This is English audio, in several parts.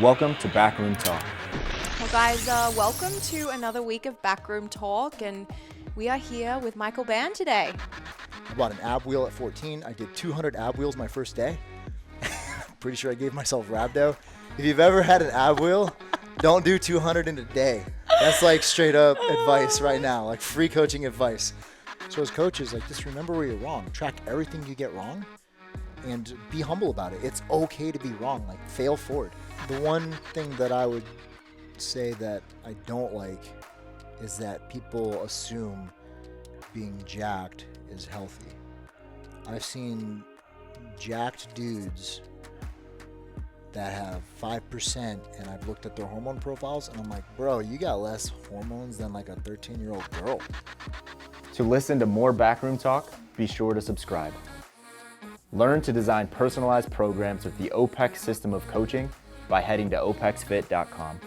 Welcome to Backroom Talk. Well, guys, welcome to another week of Backroom Talk, and we are here with Michael Bann today. I bought an ab wheel at 14. I did 200 ab wheels my first day. Pretty sure I gave myself rhabdo. If you've ever had an ab wheel, don't do 200 in a day. That's like straight up advice right now, like free coaching advice. So as coaches, like just remember where you're wrong. Track everything you get wrong and be humble about it. It's okay to be wrong, like fail forward. The one thing that I would say that I don't like is that people assume being jacked is healthy. I've seen jacked dudes that have 5%, and I've looked at their hormone profiles and I'm like, bro, you got less hormones than like a 13-year-old girl. To listen to more Backroom Talk, be sure to subscribe. Learn to design personalized programs with the OPEX system of coaching by heading to opexfit.com.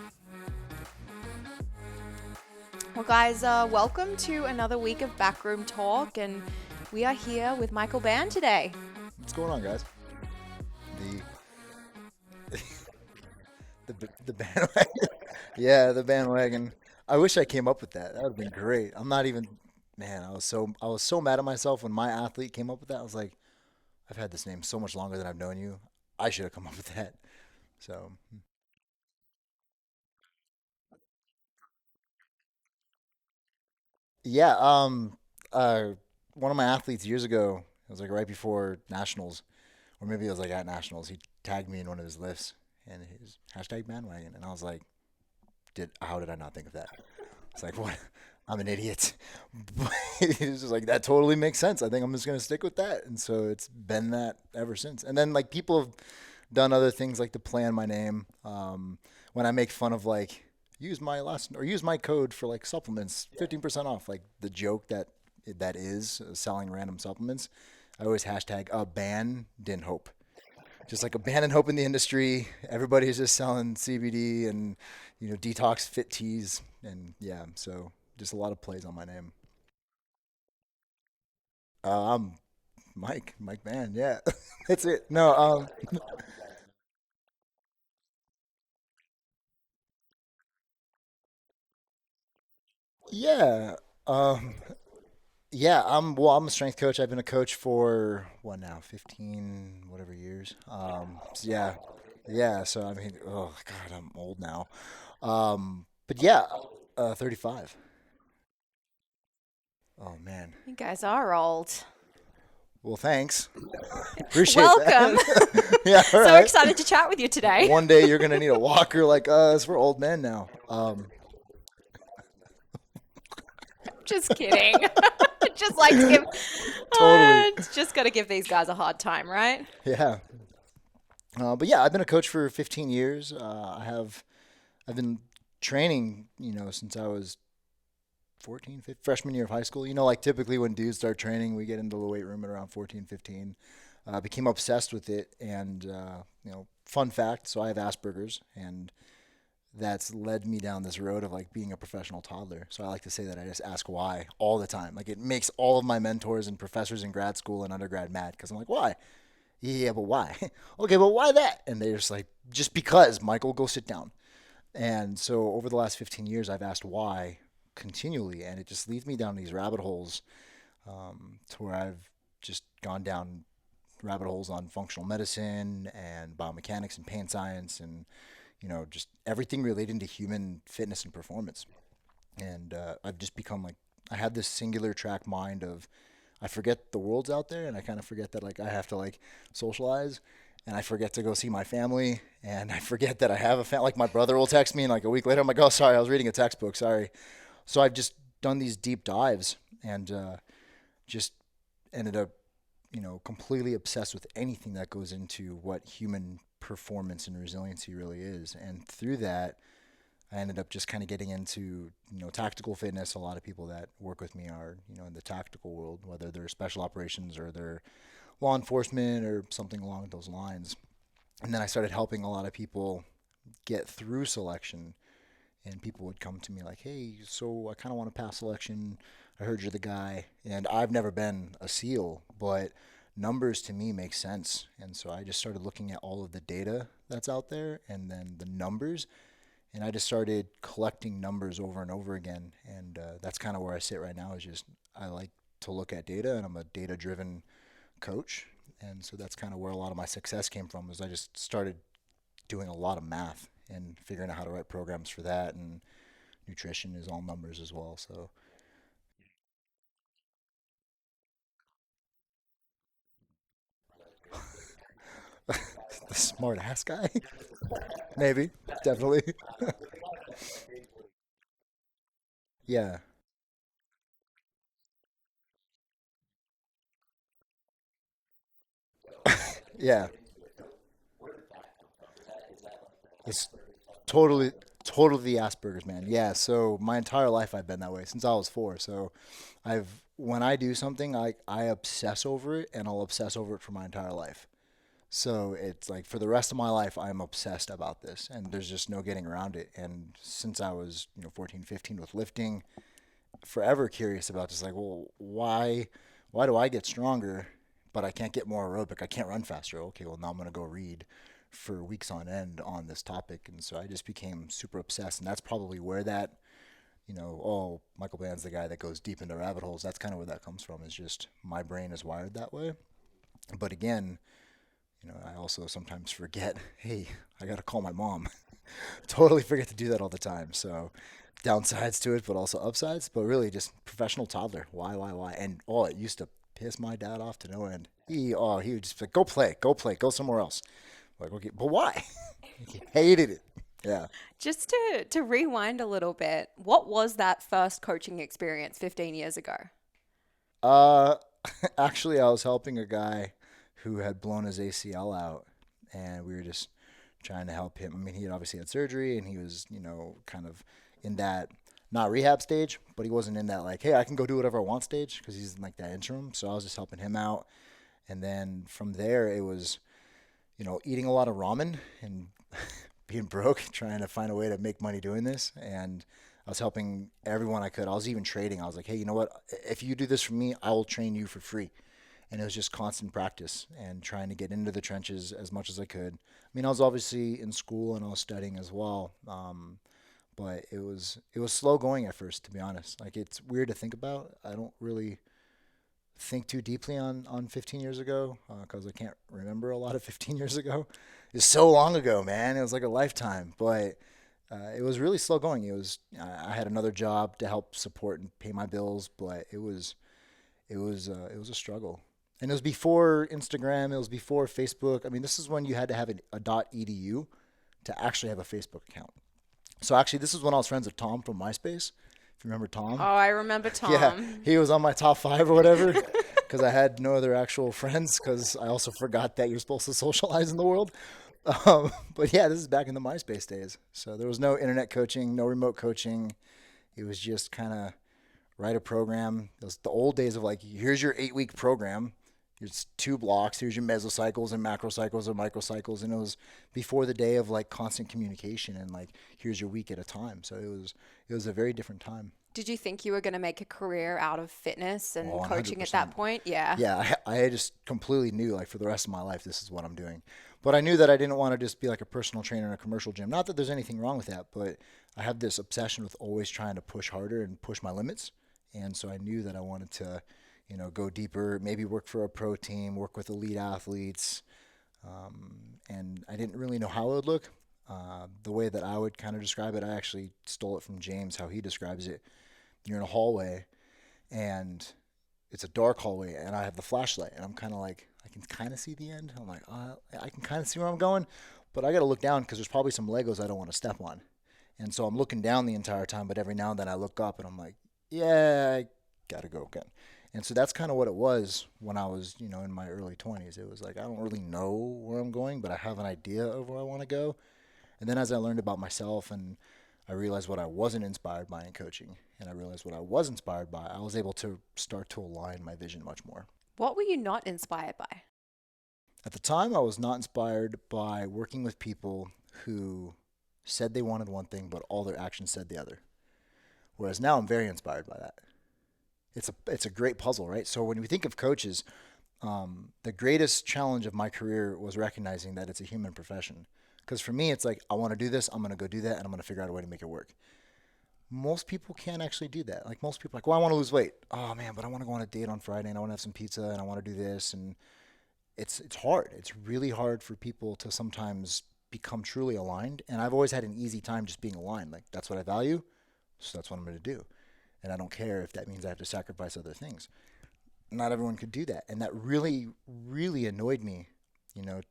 Well, guys, welcome to another week of Backroom Talk, and we are here with Michael Bann today. What's going on, guys? The bandwagon. Yeah, the bandwagon. I wish I came up with that. That would have been great. I'm not even, man, I was so mad at myself when my athlete came up with that. I was like, I've had this name so much longer than I've known you. I should have come up with that. So, yeah, one of my athletes years ago, it was like right before nationals, or maybe it was like at nationals, he tagged me in one of his lifts and his hashtag bandwagon. And I was like, how did I not think of that? It's like, what? I'm an idiot. But it's just like, that totally makes sense. I think I'm just going to stick with that. And so it's been that ever since. And then like people have done other things like to play on my name. When I make fun of like, use my code for like supplements, 15% off, like the joke that is selling random supplements. I always hashtag abandon hope. Just like abandon hope in the industry. Everybody's just selling CBD and, detox fit teas. And yeah, so just a lot of plays on my name. I'm Mike Bann. Yeah, that's it. No, yeah, um, yeah. I'm a strength coach. I've been a coach for what now, 15 whatever years. So yeah, yeah. So I mean, oh God, I'm old now. But yeah, 35. Oh man. You guys are old. Well, thanks. Appreciate Welcome. that. Yeah, all So right. excited to chat with you today. One day you're gonna need a walker like us. We're old men now. Just kidding. Just like to give, Totally. just got to give these guys a hard time, right? Yeah. But yeah, I've been a coach for 15 years. I've been training, since I was 14, 15, freshman year of high school. Like typically when dudes start training, we get into the weight room at around 14, 15. Became obsessed with it, and fun fact. So I have Asperger's, and that's led me down this road of like being a professional toddler. So I like to say that I just ask why all the time. Like it makes all of my mentors and professors in grad school and undergrad mad because I'm like, why? Yeah, but why? Okay, but why that? And they're just like, just because, Michael, go sit down. And so over the last 15 years, I've asked why continually, and it just leads me down these rabbit holes to where I've just gone down rabbit holes on functional medicine and biomechanics and pain science and just everything relating to human fitness and performance. And I've just become like, I have this singular track mind of, I forget the world's out there, and I kind of forget that like I have to like socialize, and I forget to go see my family, and I forget that I have a family. Like my brother will text me, and like a week later, I'm like, oh, sorry, I was reading a textbook, sorry. So I've just done these deep dives, and just ended up, completely obsessed with anything that goes into what human performance and resiliency really is. And through that, I ended up just kind of getting into, tactical fitness. A lot of people that work with me are, in the tactical world, whether they're special operations or they're law enforcement or something along those lines. And then I started helping a lot of people get through selection, and people would come to me like, hey, so I kind of want to pass selection. I heard you're the guy. And I've never been a SEAL, but numbers to me make sense. And so I just started looking at all of the data that's out there and then the numbers. And I just started collecting numbers over and over again. And that's kind of where I sit right now is just I like to look at data, and I'm a data-driven coach. And so that's kind of where a lot of my success came from is I just started doing a lot of math and figuring out how to write programs for that. And nutrition is all numbers as well. So the smart ass guy, maybe, definitely. Yeah, yeah. It's totally, totally the Asperger's, man. Yeah. So my entire life I've been that way since I was 4. So when I do something, I obsess over it, and I'll obsess over it for my entire life. So it's like for the rest of my life, I'm obsessed about this, and there's just no getting around it. And since I was, 14, 15 with lifting, forever curious about this, like, well, why do I get stronger, but I can't get more aerobic? I can't run faster. Okay, well, now I'm going to go read for weeks on end on this topic. And so I just became super obsessed. And that's probably where that, oh, Michael Bann's the guy that goes deep into rabbit holes. That's kind of where that comes from, is just my brain is wired that way. But again, I also sometimes forget, hey, I got to call my mom. Totally forget to do that all the time. So downsides to it, but also upsides. But really, just professional toddler. Why? And it used to piss my dad off to no end. He would just be like, go play, go somewhere else. Like, okay, but why? He hated it. Yeah. Just to rewind a little bit, what was that first coaching experience 15 years ago? Uh, Actually, I was helping a guy who had blown his ACL out, and we were just trying to help him. I mean, he had obviously had surgery, and he was, kind of in that not rehab stage, but he wasn't in that like, hey, I can go do whatever I want stage, because he's in like that interim. So I was just helping him out, and then from there it was, eating a lot of ramen and being broke, trying to find a way to make money doing this, and I was helping everyone I could. I was even trading. I was like, hey, you know what? If you do this for me, I will train you for free. And it was just constant practice and trying to get into the trenches as much as I could. I mean, I was obviously in school and I was studying as well, but it was slow going at first, to be honest. Like, it's weird to think about. I don't really think too deeply on 15 years ago because I can't remember a lot of 15 years ago. It's so long ago, man. It was like a lifetime, but it was really slow going. I had another job to help support and pay my bills, but it was a struggle. And it was before Instagram. It was before Facebook. I mean, this is when you had to have a .edu to actually have a Facebook account. So actually, this is when I was friends with Tom from MySpace. If you remember Tom. Oh, I remember Tom. Yeah, he was on my top 5 or whatever because I had no other actual friends because I also forgot that you're supposed to socialize in the world. But yeah, this is back in the MySpace days. So there was no internet coaching, no remote coaching. It was just kind of write a program. It was the old days of like, here's your 8-week program. Here's 2 blocks. Here's your mesocycles and macrocycles and microcycles. And it was before the day of like constant communication and like, here's your week at a time. So it was a very different time. Did you think you were going to make a career out of fitness and Oh, coaching at 100%. that point? Yeah. Yeah, I just completely knew like for the rest of my life, this is what I'm doing. But I knew that I didn't want to just be like a personal trainer in a commercial gym. Not that there's anything wrong with that, but I have this obsession with always trying to push harder and push my limits. And so I knew that I wanted to, go deeper, maybe work for a pro team, work with elite athletes. And I didn't really know how it would look. The way that I would kind of describe it, I actually stole it from James, how he describes it. You're in a hallway and it's a dark hallway and I have the flashlight and I'm kind of like, I can kind of see the end. I'm like, I can kind of see where I'm going, but I got to look down because there's probably some Legos I don't want to step on. And so I'm looking down the entire time, but every now and then I look up and I'm like, yeah, I got to go again. And so that's kind of what it was when I was, in my early 20s. It was like, I don't really know where I'm going, but I have an idea of where I want to go. And then as I learned about myself and I realized what I wasn't inspired by in coaching, and I realized what I was inspired by, I was able to start to align my vision much more. What were you not inspired by? At the time, I was not inspired by working with people who said they wanted one thing, but all their actions said the other. Whereas now I'm very inspired by that. It's a great puzzle, right? So when we think of coaches, the greatest challenge of my career was recognizing that it's a human profession. Because for me, it's like, I want to do this, I'm going to go do that, and I'm going to figure out a way to make it work. Most people can't actually do that. Like most people are like, well, I want to lose weight. Oh man, but I want to go on a date on Friday and I want to have some pizza and I want to do this. And it's hard. It's really hard for people to sometimes become truly aligned. And I've always had an easy time just being aligned. Like that's what I value. So that's what I'm going to do. And I don't care if that means I have to sacrifice other things. Not everyone could do that. And that really, really annoyed me,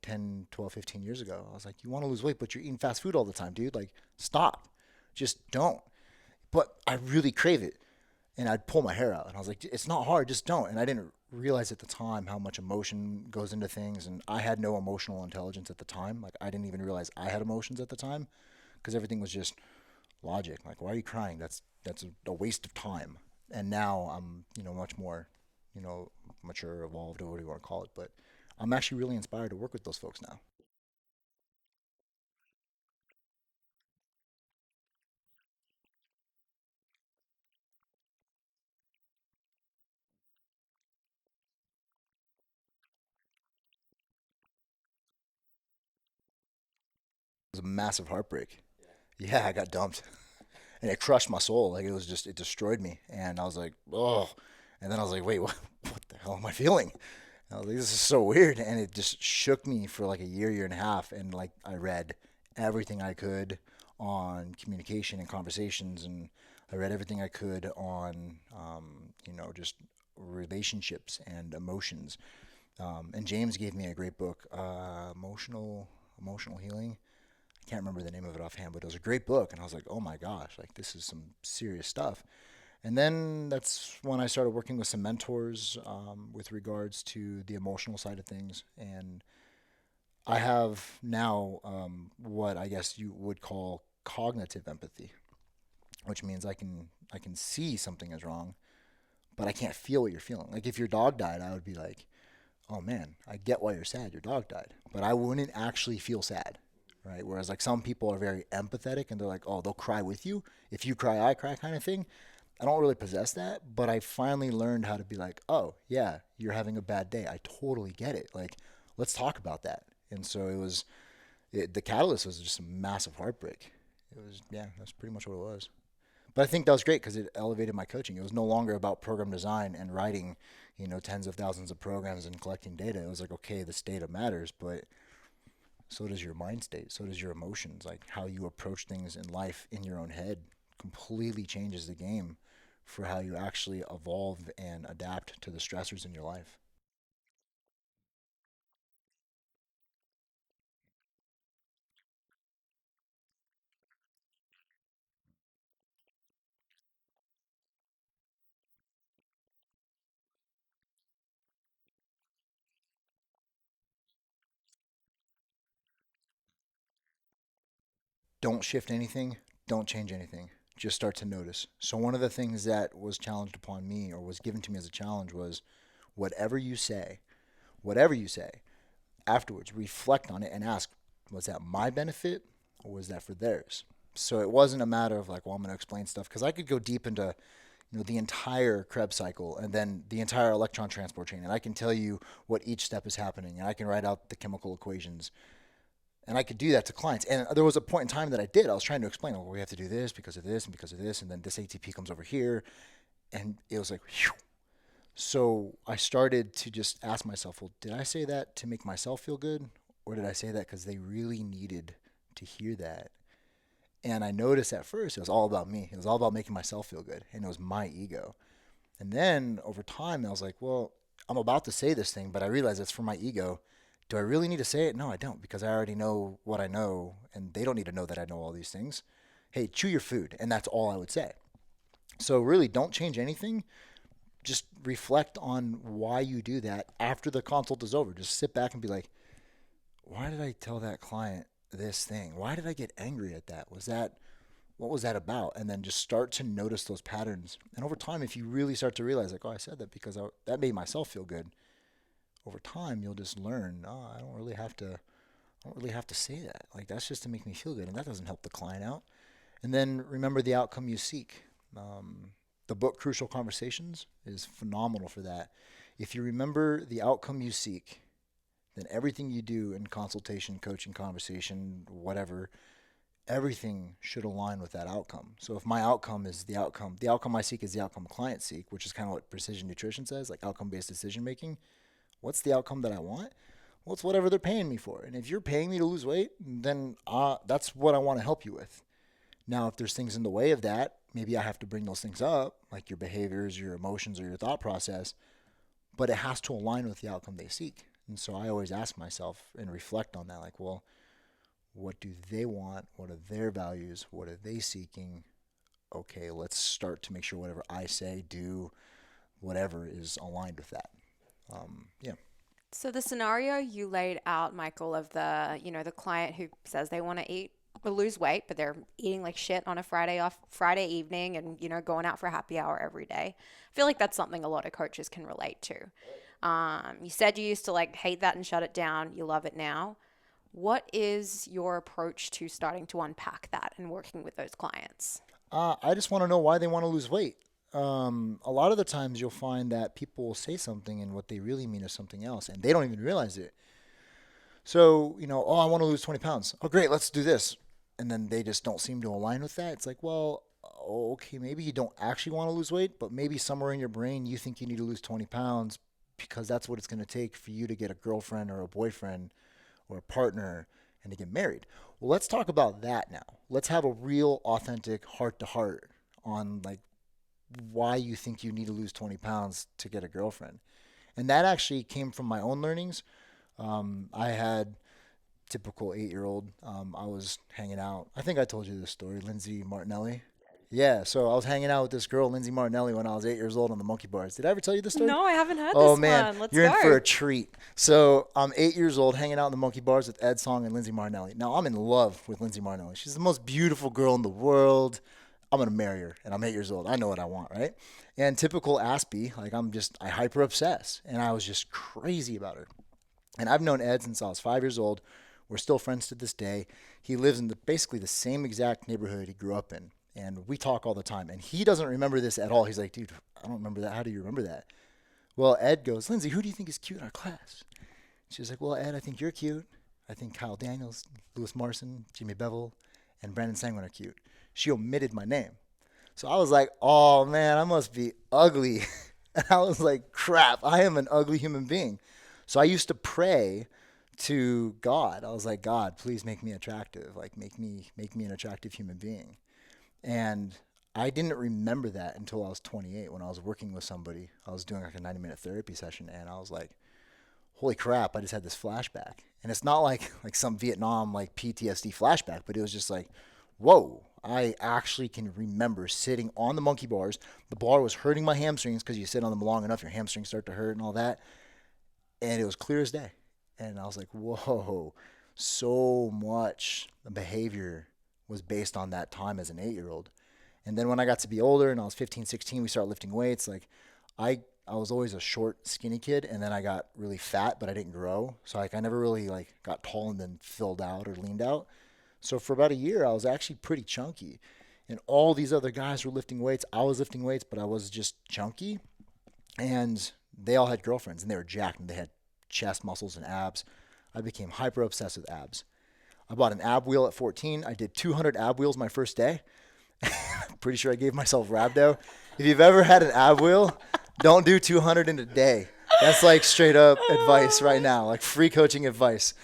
10, 12, 15 years ago. I was like, you want to lose weight, but you're eating fast food all the time, dude. Like, stop. Just don't. But I really crave it. And I'd pull my hair out. And I was like, it's not hard, just don't. And I didn't realize at the time how much emotion goes into things. And I had no emotional intelligence at the time. Like, I didn't even realize I had emotions at the time because everything was just logic. Like, why are you crying? That's a waste of time. And now I'm, much more, mature, evolved, or whatever you want to call it. But I'm actually really inspired to work with those folks now. It was a massive heartbreak. Yeah, I got dumped. And it crushed my soul. Like it destroyed me. And I was like, oh. And then I was like, wait, what the hell am I feeling? And I was like, this is so weird. And it just shook me for like a year and a half. And like I read everything I could on communication and conversations, and I read everything I could on, just relationships and emotions. And James gave me a great book, emotional healing. I can't remember the name of it offhand, but it was a great book. And I was like, oh my gosh, like this is some serious stuff. And then that's when I started working with some mentors with regards to the emotional side of things. And I have now what I guess you would call cognitive empathy, which means I can see something is wrong, but I can't feel what you're feeling. Like if your dog died, I would be like, oh man, I get why you're sad. Your dog died, but I wouldn't actually feel sad. Right. Whereas like some people are very empathetic and they're like, oh, they'll cry with you. If you cry, I cry kind of thing. I don't really possess that, but I finally learned how to be like, oh yeah, you're having a bad day. I totally get it. Like, let's talk about that. And so the catalyst was just a massive heartbreak. That's pretty much what it was. But I think that was great because it elevated my coaching. It was no longer about program design and writing, tens of thousands of programs and collecting data. It was like, okay, this data matters, but so does your mind state. So does your emotions. Like how you approach things in life in your own head completely changes the game for how you actually evolve and adapt to the stressors in your life. Don't shift anything. Don't change anything. Just start to notice. So one of the things that was challenged upon me or was given to me as a challenge was whatever you say, whatever you say, afterwards, reflect on it and ask, was that my benefit or was that for theirs? So it wasn't a matter of like, well, I'm going to explain stuff because I could go deep into the entire Krebs cycle and then the entire electron transport chain, and I can tell you what each step is happening, and I can write out the chemical equations, and I could do that to clients. And there was a point in time that I did. I was trying to explain, well, we have to do this because of this and because of this, and then this ATP comes over here, and it was like, whew. So I started to just ask myself, well, did I say that to make myself feel good? Or did I say that because they really needed to hear that? And I noticed at first it was all about me. It was all about making myself feel good. And it was my ego. And then over time, I was like, well, I'm about to say this thing, but I realize it's for my ego. Do I really need to say it? No, I don't, because I already know what I know, and they don't need to know that I know all these things. Hey, chew your food. And that's all I would say. So really, don't change anything. Just reflect on why you do that after the consult is over. Just sit back and be like, why did I tell that client this thing? Why did I get angry at that? What was that about? And then just start to notice those patterns. And over time, if you really start to realize like, oh, I said that because that made myself feel good. Over time, you'll just learn, oh, I don't really have to say that. Like that's just to make me feel good. And that doesn't help the client out. And then remember the outcome you seek. The book Crucial Conversations is phenomenal for that. If you remember the outcome you seek, then everything you do in consultation, coaching, conversation, whatever, everything should align with that outcome. So if my outcome is the outcome I seek is the outcome clients seek, which is kind of what precision nutrition says, like outcome-based decision making. What's the outcome that I want? Well, it's whatever they're paying me for. And if you're paying me to lose weight, then that's what I want to help you with. Now, if there's things in the way of that, maybe I have to bring those things up, like your behaviors, your emotions, or your thought process, but it has to align with the outcome they seek. And so I always ask myself and reflect on that, like, well, what do they want? What are their values? What are they seeking? Okay, let's start to make sure whatever I say, do, whatever is aligned with that. Yeah. So the scenario you laid out, Michael, of the client who says they want to eat or lose weight, but they're eating like shit on a Friday evening and, going out for happy hour every day. I feel like that's something a lot of coaches can relate to. You said you used to like hate that and shut it down. You love it now. What is your approach to starting to unpack that and working with those clients? I just want to know why they want to lose weight. A lot of the times you'll find that people will say something and what they really mean is something else, and they don't even realize it. So, oh, I want to lose 20 pounds. Oh, great, let's do this. And then they just don't seem to align with that. It's like, well, okay, maybe you don't actually want to lose weight, but maybe somewhere in your brain you think you need to lose 20 pounds because that's what it's going to take for you to get a girlfriend or a boyfriend or a partner and to get married. Well, let's talk about that now. Let's have a real, authentic heart-to-heart on like why you think you need to lose 20 pounds to get a girlfriend. And that actually came from my own learnings. I had typical 8-year-old. I was hanging out. I think I told you this story, Lindsay Martinelli. Yeah, so I was hanging out with this girl, Lindsay Martinelli, when I was 8 years old on the monkey bars. Did I ever tell you this story? No, I haven't heard Oh, this man, one. Let's you're go. in for a treat. So I'm 8 years old hanging out in the monkey bars with Ed Song and Lindsay Martinelli. Now, I'm in love with Lindsay Martinelli. She's the most beautiful girl in the world. I'm going to marry her, and I'm 8 years old. I know what I want, right? And typical Aspie, like I hyper obsess, and I was just crazy about her. And I've known Ed since I was 5 years old. We're still friends to this day. He lives in basically the same exact neighborhood he grew up in. And we talk all the time. And he doesn't remember this at all. He's like, dude, I don't remember that. How do you remember that? Well, Ed goes, Lindsay, who do you think is cute in our class? She's like, well, Ed, I think you're cute. I think Kyle Daniels, Lewis Marson, Jimmy Bevel, and Brandon Sangwin are cute. She omitted my name. So I was like, oh, man, I must be ugly. And I was like, crap, I am an ugly human being. So I used to pray to God. I was like, God, please make me attractive. Like, make me an attractive human being. And I didn't remember that until I was 28 when I was working with somebody. I was doing like a 90-minute therapy session, and I was like, holy crap, I just had this flashback. And it's not like some Vietnam like PTSD flashback, but it was just like, whoa, I actually can remember sitting on the monkey bars. The bar was hurting my hamstrings because you sit on them long enough, your hamstrings start to hurt and all that. And it was clear as day. And I was like, whoa, so much behavior was based on that time as an 8-year-old. And then when I got to be older and I was 15, 16, we started lifting weights. Like I was always a short, skinny kid, and then I got really fat, but I didn't grow. So like I never really like got tall and then filled out or leaned out. So for about a year, I was actually pretty chunky. And all these other guys were lifting weights. I was lifting weights, but I was just chunky. And they all had girlfriends, and they were jacked, and they had chest muscles and abs. I became hyper obsessed with abs. I bought an ab wheel at 14. I did 200 ab wheels my first day. Pretty sure I gave myself rhabdo. If you've ever had an ab wheel, don't do 200 in a day. That's like straight up advice right now, like free coaching advice.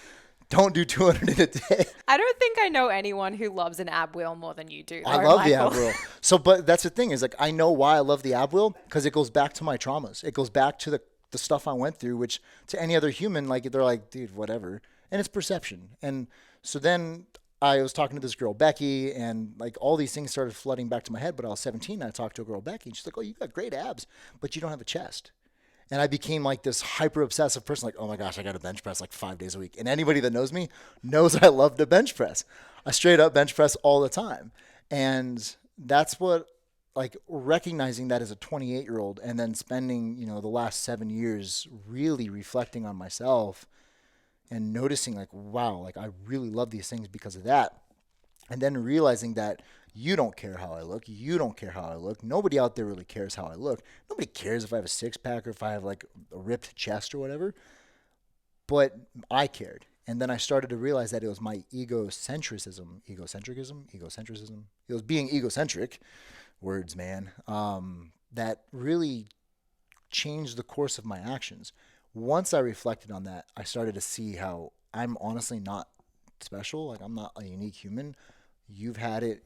Don't do 200 in a day. I don't think I know anyone who loves an ab wheel more than you do. I love the ab wheel. So, but that's the thing is like, I know why I love the ab wheel because it goes back to my traumas. It goes back to the stuff I went through, which to any other human, like they're like, dude, whatever. And it's perception. And so then I was talking to this girl, Becky, and like all these things started flooding back to my head. But I was 17 and I talked to a girl, Becky, and she's like, oh, you got great abs, but you don't have a chest. And I became like this hyper obsessive person, like, oh my gosh, I got to bench press like 5 days a week. And anybody that knows me knows I love to bench press. I straight up bench press all the time. And that's what, like recognizing that as a 28-year-old and then spending, the last 7 years really reflecting on myself and noticing like, wow, like I really love these things because of that. And then realizing that You don't care how I look. You don't care how I look. Nobody out there really cares how I look. Nobody cares if I have a six pack or if I have like a ripped chest or whatever. But I cared. And then I started to realize that it was my egocentrism. It was being egocentric, words, man, that really changed the course of my actions. Once I reflected on that, I started to see how I'm honestly not special. Like, I'm not a unique human. You've had it,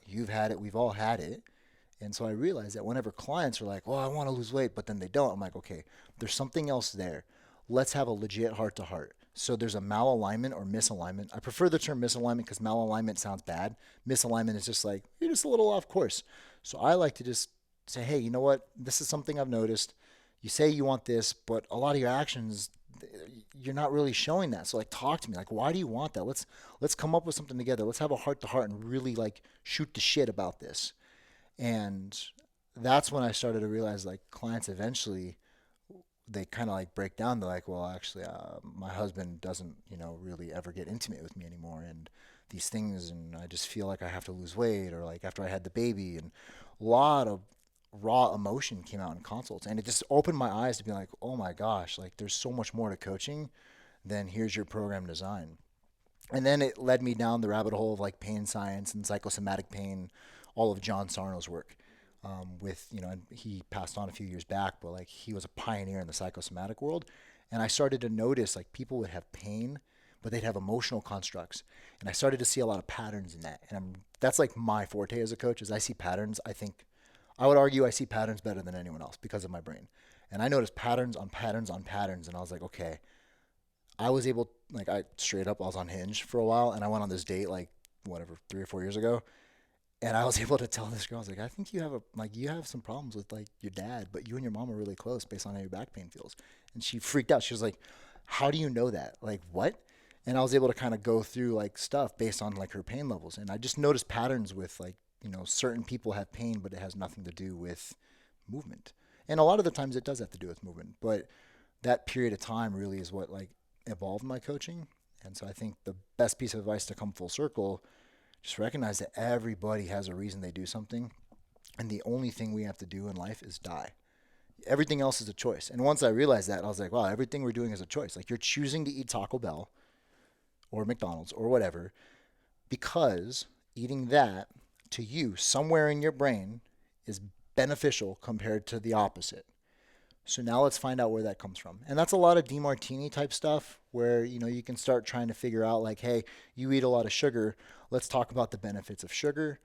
we've all had it. And so I realized that whenever clients are like, well, I want to lose weight, but then they don't, I'm like, okay, there's something else there. Let's have a legit heart to heart. So there's a malalignment or misalignment. I prefer the term misalignment because malalignment sounds bad. Misalignment is just like, you're just a little off course. So I like to just say, hey, you know what? This is something I've noticed. You say you want this, but a lot of your actions, you're not really showing that. So like, talk to me. Like, why do you want that? Let's come up with something together. Let's have a heart to heart and really like shoot the shit about this. And that's when I started to realize like clients eventually, they kind of like break down. They're like, well, actually, my husband doesn't, really ever get intimate with me anymore. And these things, and I just feel like I have to lose weight, or like after I had the baby, and a lot of raw emotion came out in consults. And it just opened my eyes to be like, oh my gosh, like there's so much more to coaching than here's your program design. And then it led me down the rabbit hole of like pain science and psychosomatic pain, all of John Sarno's work. And he passed on a few years back, but like he was a pioneer in the psychosomatic world. And I started to notice like people would have pain, but they'd have emotional constructs. And I started to see a lot of patterns in that. And that's like my forte as a coach is I see patterns. I would argue I see patterns better than anyone else because of my brain. And I noticed patterns on patterns on patterns. And I was like, okay, I was able, like I was on Hinge for a while and I went on this date like whatever, 3 or 4 years ago. And I was able to tell this girl, I was like, I think you have some problems with like your dad, but you and your mom are really close based on how your back pain feels. And she freaked out. She was like, how do you know that? Like what? And I was able to kind of go through like stuff based on like her pain levels. And I just noticed patterns with like, certain people have pain, but it has nothing to do with movement. And a lot of the times it does have to do with movement, but that period of time really is what like evolved my coaching. And so I think the best piece of advice to come full circle, just recognize that everybody has a reason they do something. And the only thing we have to do in life is die. Everything else is a choice. And once I realized that, I was like, wow, everything we're doing is a choice. Like you're choosing to eat Taco Bell or McDonald's or whatever, because eating that to you somewhere in your brain is beneficial compared to the opposite. So now let's find out where that comes from. And that's a lot of DeMartini type stuff where, you can start trying to figure out like, hey, you eat a lot of sugar. Let's talk about the benefits of sugar.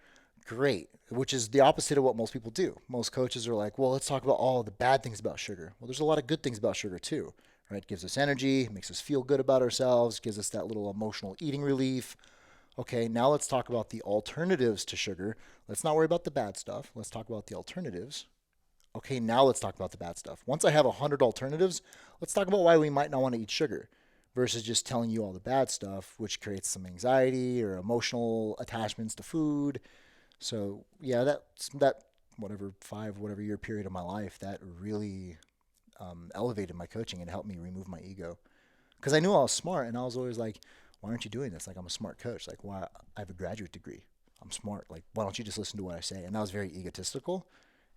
Great. Which is the opposite of what most people do. Most coaches are like, well, let's talk about all the bad things about sugar. Well, there's a lot of good things about sugar too, right? It gives us energy, makes us feel good about ourselves, gives us that little emotional eating relief. Okay, now let's talk about the alternatives to sugar. Let's not worry about the bad stuff. Let's talk about the alternatives. Okay, now let's talk about the bad stuff. Once I have 100 alternatives, let's talk about why we might not want to eat sugar versus just telling you all the bad stuff, which creates some anxiety or emotional attachments to food. So yeah, that whatever year period of my life, that really elevated my coaching and helped me remove my ego. Because I knew I was smart and I was always like, why aren't you doing this? Like, I'm a smart coach. Like, why? I have a graduate degree. I'm smart. Like, why don't you just listen to what I say? And that was very egotistical.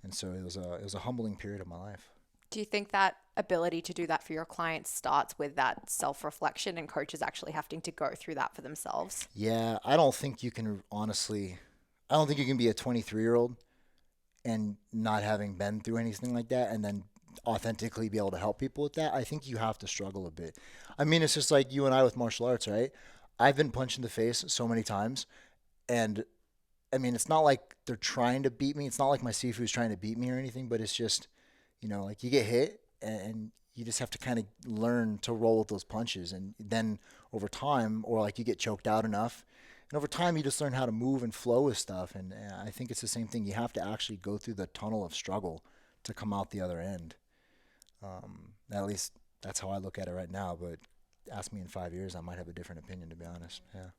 And so it was a humbling period of my life. Do you think that ability to do that for your clients starts with that self-reflection and coaches actually having to go through that for themselves? Yeah, I don't think you can be a 23-year-old and not having been through anything like that and then authentically be able to help people with that. I think you have to struggle a bit. I mean, it's just like you and I with martial arts, right? I've been punched in the face so many times, and I mean, it's not like they're trying to beat me. It's not like my Sifu's trying to beat me or anything, but it's just, like you get hit and you just have to kind of learn to roll with those punches. And then over time, or like you get choked out enough, and over time you just learn how to move and flow with stuff. And I think it's the same thing. You have to actually go through the tunnel of struggle to come out the other end. At least that's how I look at it right now. But ask me in 5 years, I might have a different opinion, to be honest. Yeah.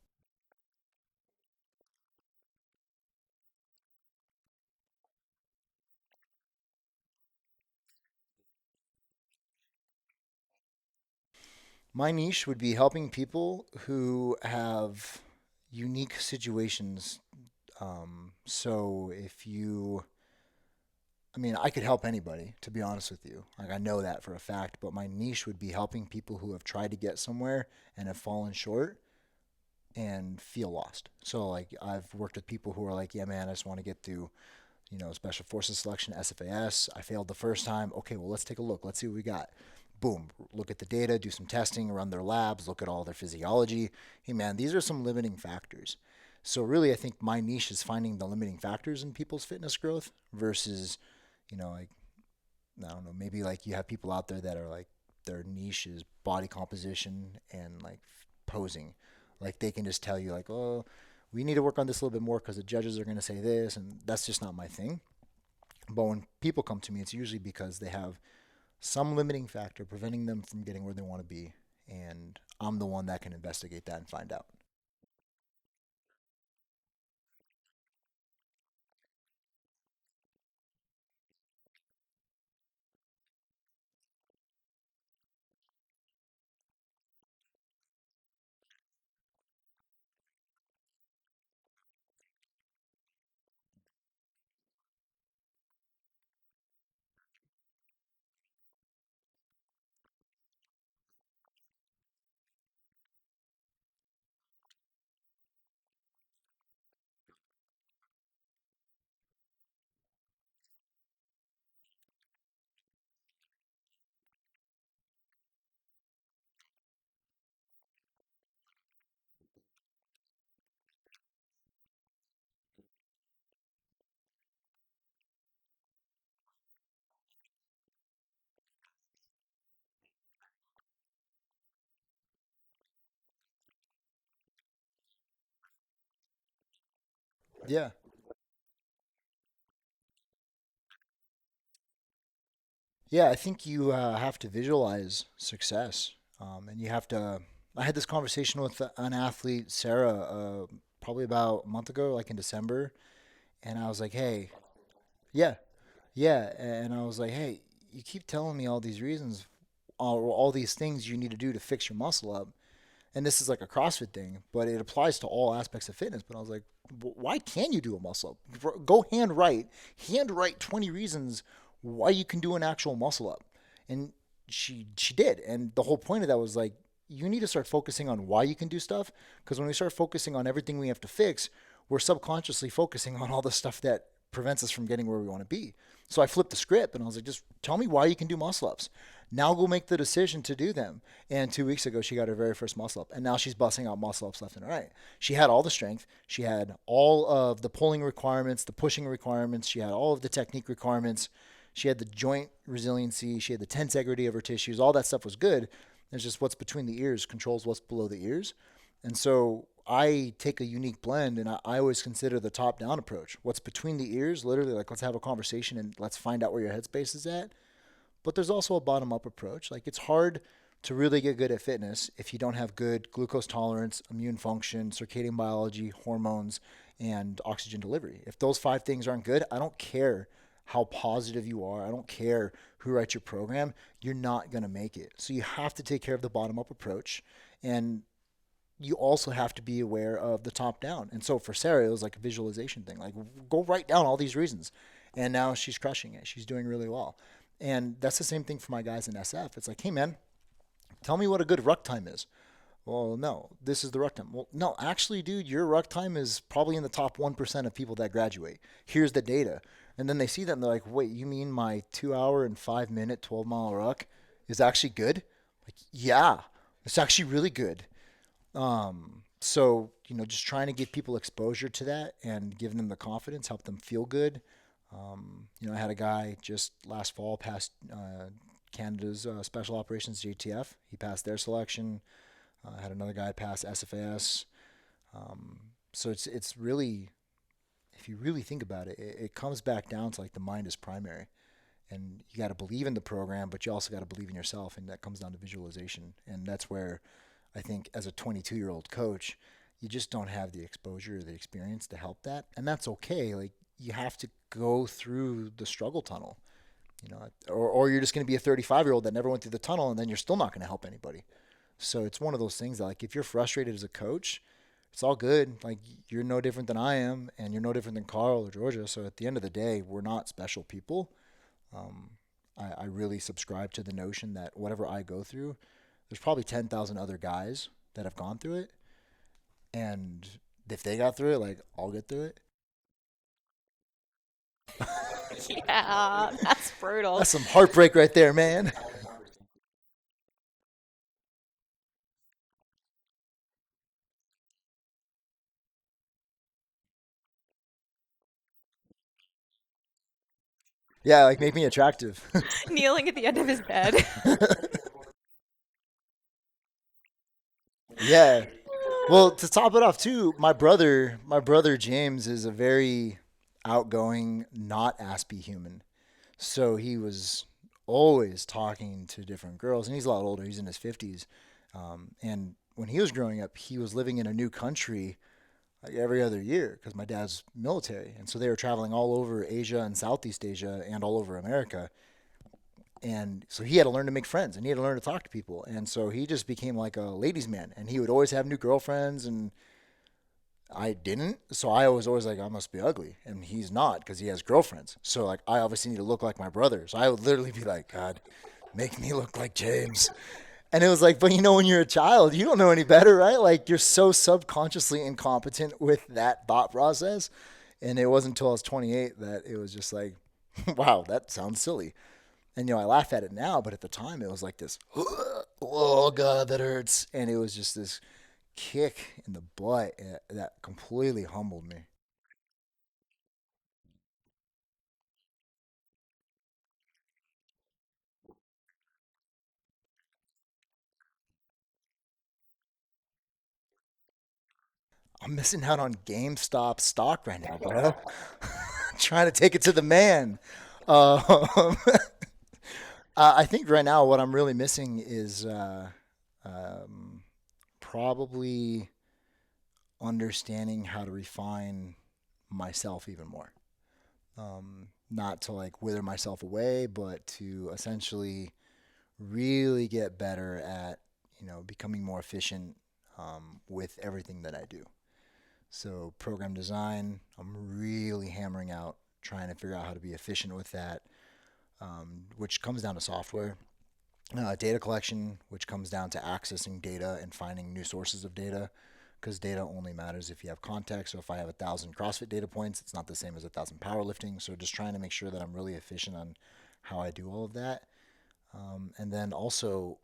My niche would be helping people who have unique situations So I could help anybody, to be honest with you. Like, I know that for a fact, but my niche would be helping people who have tried to get somewhere and have fallen short and feel lost. So like I've worked with people who are like, yeah, man, I just want to get through, special forces selection, SFAS. I failed the first time. Okay, well, let's take a look. Let's see what we got. Boom, look at the data, do some testing, run their labs, look at all their physiology. Hey, man, these are some limiting factors. So really, I think my niche is finding the limiting factors in people's fitness growth versus, like, I don't know, maybe like you have people out there that are like, their niche is body composition and like posing. Like they can just tell you like, oh, we need to work on this a little bit more because the judges are going to say this, and that's just not my thing. But when people come to me, it's usually because they have some limiting factor preventing them from getting where they want to be, and I'm the one that can investigate that and find out. Yeah. Yeah, I think you have to visualize success, and you have to. I had this conversation with an athlete, Sarah, probably about a month ago, like in December, and I was like, "Hey, yeah, yeah," and I was like, "Hey, you keep telling me all these reasons, all these things you need to do to fix your muscle up, and this is like a CrossFit thing, but it applies to all aspects of fitness." But I was like, why can you do a muscle up? Go hand write 20 reasons why you can do an actual muscle up. And she did. And the whole point of that was like, you need to start focusing on why you can do stuff. Because when we start focusing on everything we have to fix, we're subconsciously focusing on all the stuff that prevents us from getting where we want to be. So I flipped the script and I was like, just tell me why you can do muscle ups. Now go make the decision to do them. And 2 weeks ago, she got her very first muscle up. And now she's busting out muscle ups left and right. She had all the strength. She had all of the pulling requirements, the pushing requirements. She had all of the technique requirements. She had the joint resiliency. She had the tensegrity of her tissues. All that stuff was good. It's just what's between the ears controls what's below the ears. And so I take a unique blend, and I always consider the top-down approach. What's between the ears, literally, like, let's have a conversation and let's find out where your headspace is at. But there's also a bottom-up approach. Like, it's hard to really get good at fitness if you don't have good glucose tolerance, immune function, circadian biology, hormones, and oxygen delivery. If those 5 things aren't good, I don't care how positive you are. I don't care who writes your program. You're not going to make it. So you have to take care of the bottom-up approach. And you also have to be aware of the top down. And so for Sarah, it was like a visualization thing. Like, go write down all these reasons. And now she's crushing it. She's doing really well. And that's the same thing for my guys in SF. It's like, hey, man, tell me what a good ruck time is. Well, no, this is the ruck time. Well, no, actually, dude, your ruck time is probably in the top 1% of people that graduate. Here's the data. And then they see that and they're like, wait, you mean my 2 hour and 5 minute, 12-mile ruck is actually good? Like, yeah, it's actually really good. So, just trying to give people exposure to that and giving them the confidence, help them feel good. I had a guy just last fall pass Canada's Special Operations JTF. He passed their selection. I had another guy pass SFAS. So it's really, if you really think about it, it comes back down to like the mind is primary. And you got to believe in the program, but you also got to believe in yourself. And that comes down to visualization. And that's where I think as a 22-year-old coach, you just don't have the exposure or the experience to help that. And that's okay. Like, you have to go through the struggle tunnel, or you're just going to be a 35-year-old that never went through the tunnel, and then you're still not going to help anybody. So it's one of those things that, like, if you're frustrated as a coach, it's all good. Like, you're no different than I am, and you're no different than Carl or Georgia. So at the end of the day, we're not special people. Um, I really subscribe to the notion that whatever I go through, there's probably 10,000 other guys that have gone through it. And if they got through it, like, I'll get through it. Yeah, that's brutal. That's some heartbreak right there, man. Yeah, like, make me attractive. Kneeling at the end of his bed. Yeah. Well, to top it off too, my brother James is a very outgoing, not aspy human. So he was always talking to different girls, and he's a lot older. He's in his 50s. And when he was growing up, he was living in a new country like every other year because my dad's military. And so they were traveling all over Asia and Southeast Asia and all over America. And so he had to learn to make friends and he had to learn to talk to people. And so he just became like a ladies' man. And he would always have new girlfriends, and I didn't. So I was always like, I must be ugly. And he's not because he has girlfriends. So, like, I obviously need to look like my brother. So I would literally be like, God, make me look like James. And it was like, but when you're a child, you don't know any better, right? Like, you're so subconsciously incompetent with that thought process. And it wasn't until I was 28 that it was just like, wow, that sounds silly. And, I laugh at it now, but at the time it was like this, oh God, that hurts. And it was just this kick in the butt that completely humbled me. I'm missing out on GameStop stock right now, bro. Trying to take it to the man. Um, I think right now what I'm really missing is um, probably understanding how to refine myself even more. Not to like wither myself away, but to essentially really get better at, becoming more efficient with everything that I do. So program design, I'm really hammering out, trying to figure out how to be efficient with that, which comes down to software. Data collection, which comes down to accessing data and finding new sources of data, because data only matters if you have context. So if I have 1,000 CrossFit data points, it's not the same as 1,000 powerlifting. So just trying to make sure that I'm really efficient on how I do all of that. And then also,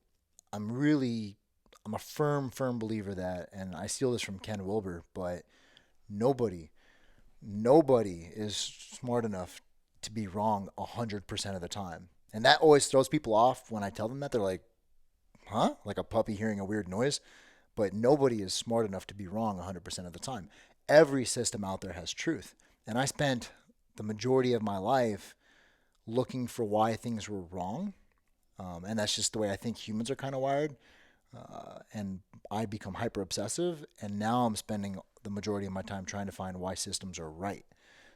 I'm a firm believer that, and I steal this from Ken Wilber, but nobody, nobody is smart enough to be wrong 100% of the time. And that always throws people off when I tell them that. They're like, huh? Like a puppy hearing a weird noise. But nobody is smart enough to be wrong 100% of the time. Every system out there has truth. And I spent the majority of my life looking for why things were wrong. And that's just the way I think humans are kind of wired. And I become hyper obsessive. And now I'm spending the majority of my time trying to find why systems are right.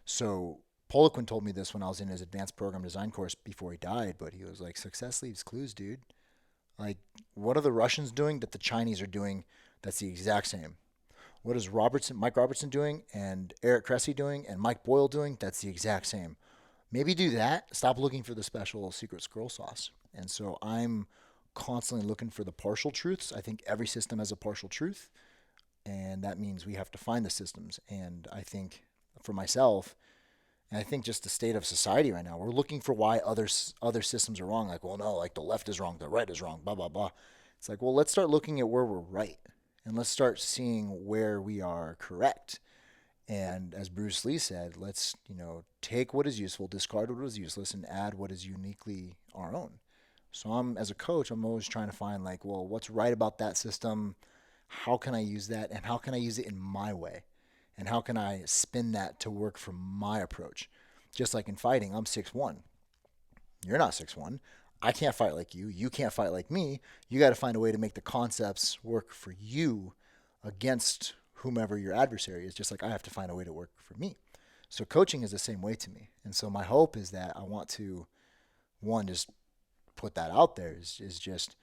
So Poliquin told me this when I was in his advanced program design course before he died, but he was like, success leaves clues, dude. Like, what are the Russians doing that the Chinese are doing that's the exact same? What is Mike Robertson doing and Eric Cressy doing and Mike Boyle doing that's the exact same? Maybe do that. Stop looking for the special secret scroll sauce. And so I'm constantly looking for the partial truths. I think every system has a partial truth, and that means we have to find the systems. And I think for myself, and I think just the state of society right now, we're looking for why other systems are wrong. Like, well, no, like the left is wrong, the right is wrong, blah blah blah. It's like, well, let's start looking at where we're right, and let's start seeing where we are correct. And as Bruce Lee said, let's take what is useful, discard what is useless, and add what is uniquely our own. So as a coach, I'm always trying to find like, well, what's right about that system? How can I use that, and how can I use it in my way? And how can I spin that to work for my approach? Just like in fighting, I'm 6'1". You're not 6'1". I can't fight like you. You can't fight like me. You got to find a way to make the concepts work for you against whomever your adversary is, just like I have to find a way to work for me. So coaching is the same way to me. And so my hope is that I want to, one, just put that out there is just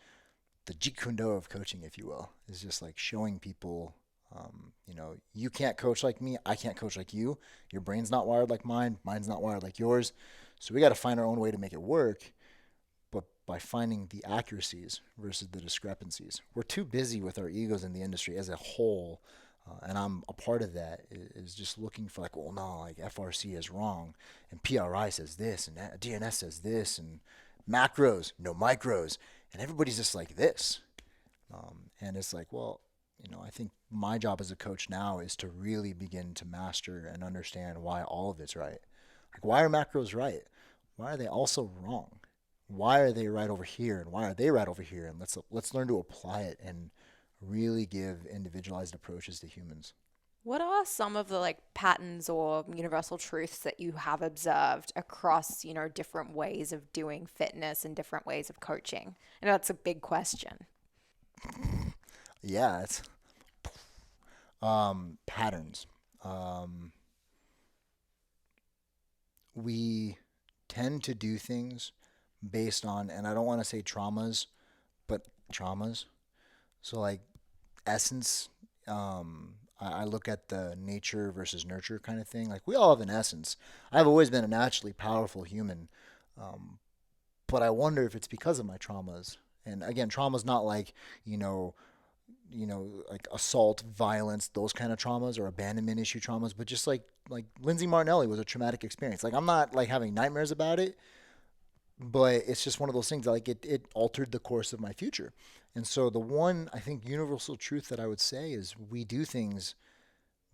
the Jeet Kune Do of coaching, if you will, is just like showing people You can't coach like me. I can't coach like you. Your brain's not wired like mine. Mine's not wired like yours. So we got to find our own way to make it work, but by finding the accuracies versus the discrepancies. We're too busy with our egos in the industry as a whole. And I'm a part of that, is just looking for like, well, no, like FRC is wrong, and PRI says this, and DNS says this, and macros, no micros, and everybody's just like this. And it's like, well, I think my job as a coach now is to really begin to master and understand why all of it's right. Like, why are macros right? Why are they also wrong? Why are they right over here, and why are they right over here? And let's learn to apply it and really give individualized approaches to humans. What are some of the like patterns or universal truths that you have observed across, different ways of doing fitness and different ways of coaching? I know that's a big question. Yeah, it's patterns. We tend to do things based on, and I don't want to say traumas, but traumas. So like essence, I look at the nature versus nurture kind of thing. Like, we all have an essence. I've always been a naturally powerful human, but I wonder if it's because of my traumas. And again, trauma's not like, like assault, violence, those kind of traumas, or abandonment issue traumas, but just like Lindsay Martinelli was a traumatic experience. Like, I'm not like having nightmares about it, but it's just one of those things that, like, it altered the course of my future. And so the one, I think, universal truth that I would say is we do things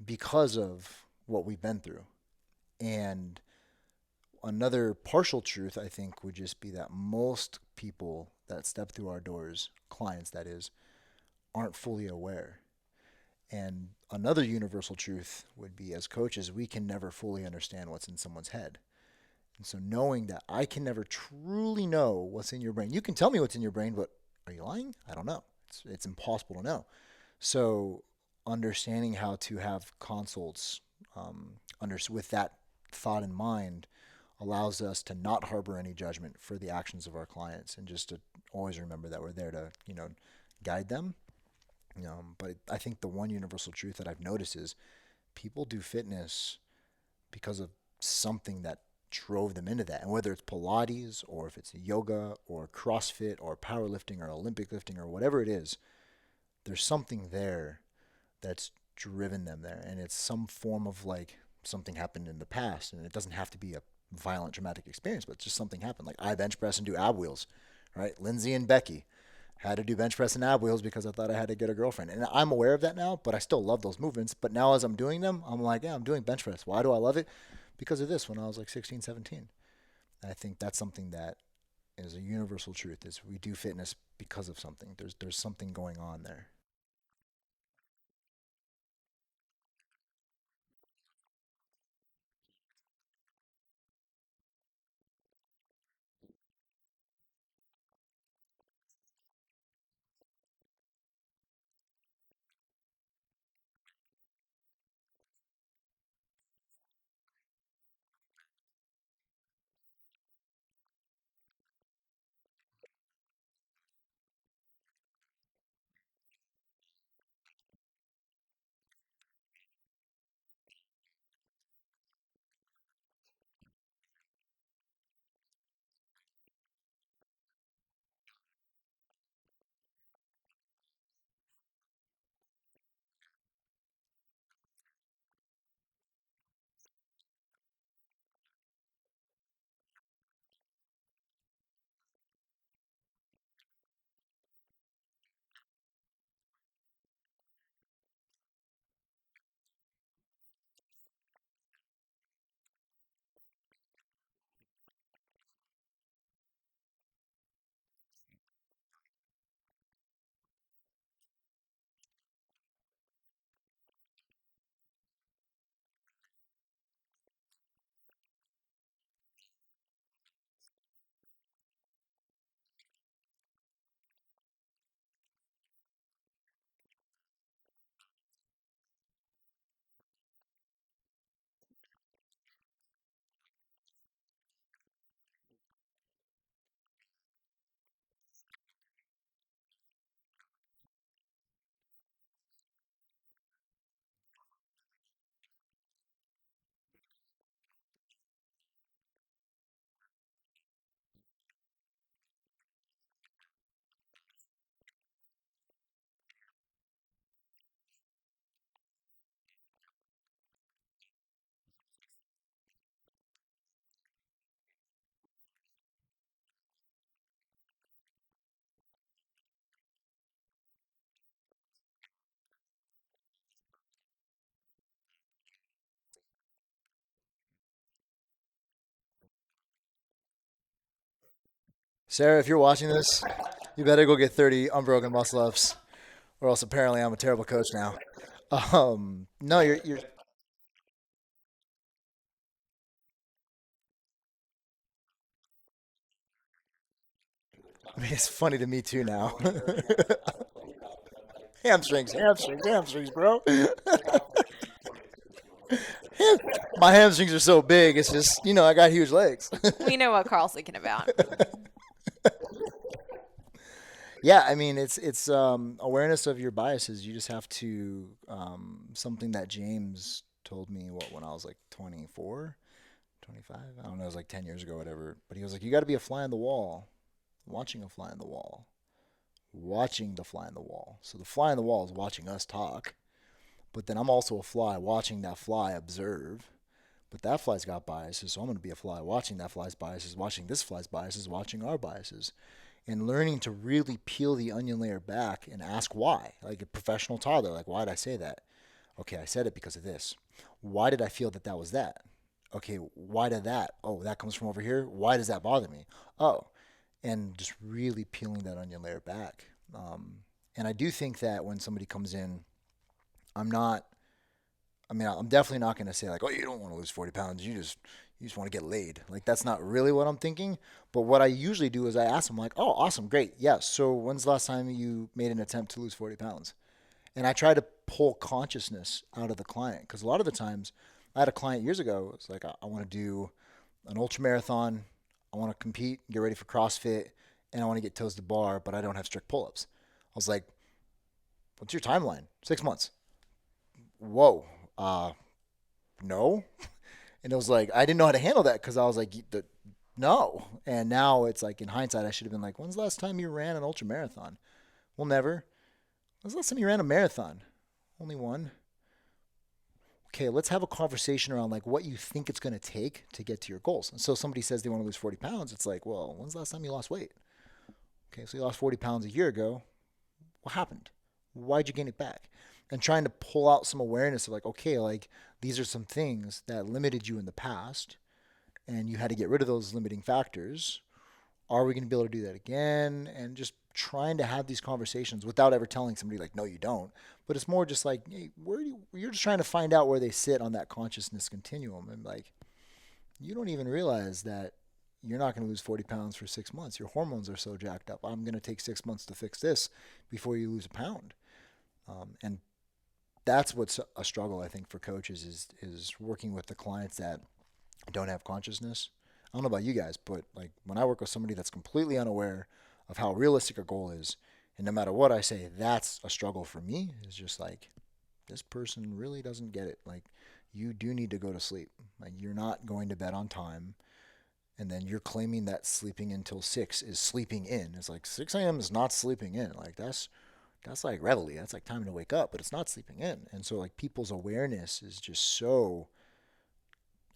because of what we've been through. And another partial truth, I think, would just be that most people that step through our doors, clients that is, aren't fully aware. And another universal truth would be, as coaches, we can never fully understand what's in someone's head. And so knowing that I can never truly know what's in your brain. You can tell me what's in your brain, but are you lying? I don't know. It's impossible to know. So understanding how to have consults with that thought in mind allows us to not harbor any judgment for the actions of our clients, and just to always remember that we're there to, guide them. But I think the one universal truth that I've noticed is people do fitness because of something that drove them into that. And whether it's Pilates, or if it's yoga or CrossFit or powerlifting or Olympic lifting or whatever it is, there's something there that's driven them there. And it's some form of, like, something happened in the past. And it doesn't have to be a violent, traumatic experience, but just something happened. Like, I bench press and do ab wheels, right? Lindsay and Becky had to do bench press and ab wheels because I thought I had to get a girlfriend. And I'm aware of that now, but I still love those movements. But now as I'm doing them, I'm like, yeah, I'm doing bench press. Why do I love it? Because of this when I was like 16, 17. And I think that's something that is a universal truth, is we do fitness because of something. There's something going on there. Sarah, if you're watching this, you better go get 30 unbroken muscle ups, or else apparently I'm a terrible coach now. No, you're. I mean, it's funny to me too now. Hamstrings, bro. My hamstrings are so big. It's just, I got huge legs. We know what Carl's thinking about. Yeah, I mean, it's awareness of your biases. You just have to something that James told me when I was like 24, 25. I don't know, it was like 10 years ago, whatever. But he was like, you got to be a fly on the wall, watching a fly on the wall, watching the fly on the wall. So the fly on the wall is watching us talk, but then I'm also a fly watching that fly observe. But that fly's got biases, so I'm going to be a fly watching that fly's biases, watching this fly's biases, watching our biases, and learning to really peel the onion layer back and ask why. Like a professional toddler, like, why did I say that? Okay, I said it because of this. Why did I feel that that was that? Okay, why did that? Oh, that comes from over here. Why does that bother me? Oh, and just really peeling that onion layer back. And I do think that when somebody comes in, I'm not. I mean, I'm definitely not going to say like, oh, you don't want to lose 40 pounds. You just want to get laid. Like that's not really what I'm thinking. But what I usually do is I ask them like, oh, awesome, great, yeah. So when's the last time you made an attempt to lose 40 pounds? And I try to pull consciousness out of the client because a lot of the times, I had a client years ago. It's like I want to do an ultra marathon. I want to compete, get ready for CrossFit, and I want to get toes to bar, but I don't have strict pull-ups. I was like, what's your timeline? 6 months. Whoa. No. And it was like, I didn't know how to handle that because I was like, no. And now it's like, in hindsight, I should have been like, when's the last time you ran an ultra marathon? Well, never. When's the last time you ran a marathon? Only one. Okay, let's have a conversation around like what you think it's going to take to get to your goals. And so somebody says they want to lose 40 pounds. It's like, well, when's the last time you lost weight? Okay, so you lost 40 pounds a year ago. What happened? Why'd you gain it back? And trying to pull out some awareness of like, okay, like these are some things that limited you in the past and you had to get rid of those limiting factors. Are we going to be able to do that again? And just trying to have these conversations without ever telling somebody like, no, you don't. But it's more just like, hey, you're just trying to find out where they sit on that consciousness continuum. And like, you don't even realize that you're not going to lose 40 pounds for 6 months. Your hormones are so jacked up. I'm going to take 6 months to fix this before you lose a pound. And that's what's a struggle, I think, for coaches is working with the clients that don't have consciousness. I don't know about you guys, but like when I work with somebody that's completely unaware of how realistic a goal is, and no matter what I say, that's a struggle for me. It's just like, this person really doesn't get it. Like, you do need to go to sleep. Like, you're not going to bed on time, and then you're claiming that sleeping until 6 is sleeping in. It's like 6 a.m. is not sleeping in. Like, that's like reveille. That's like time to wake up, but it's not sleeping in. And so like people's awareness is just so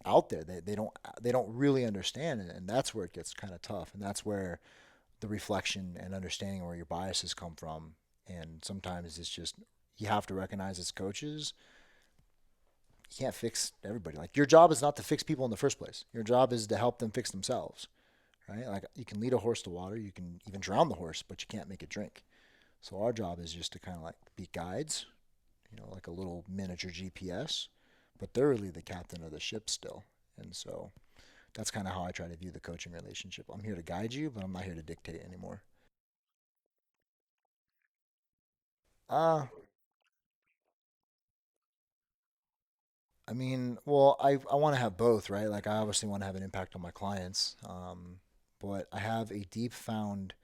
out there. They don't really understand it, and that's where it gets kind of tough. And that's where the reflection and understanding where your biases come from. And sometimes it's just you have to recognize as coaches, you can't fix everybody. Like your job is not to fix people in the first place. Your job is to help them fix themselves. Right? Like you can lead a horse to water, you can even drown the horse, but you can't make it drink. So our job is just to kind of like be guides, like a little miniature GPS, but they're really the captain of the ship still. And so that's kind of how I try to view the coaching relationship. I'm here to guide you, but I'm not here to dictate anymore. Uh, I mean, well, I want to have both, right? Like I obviously want to have an impact on my clients, but I have a deep found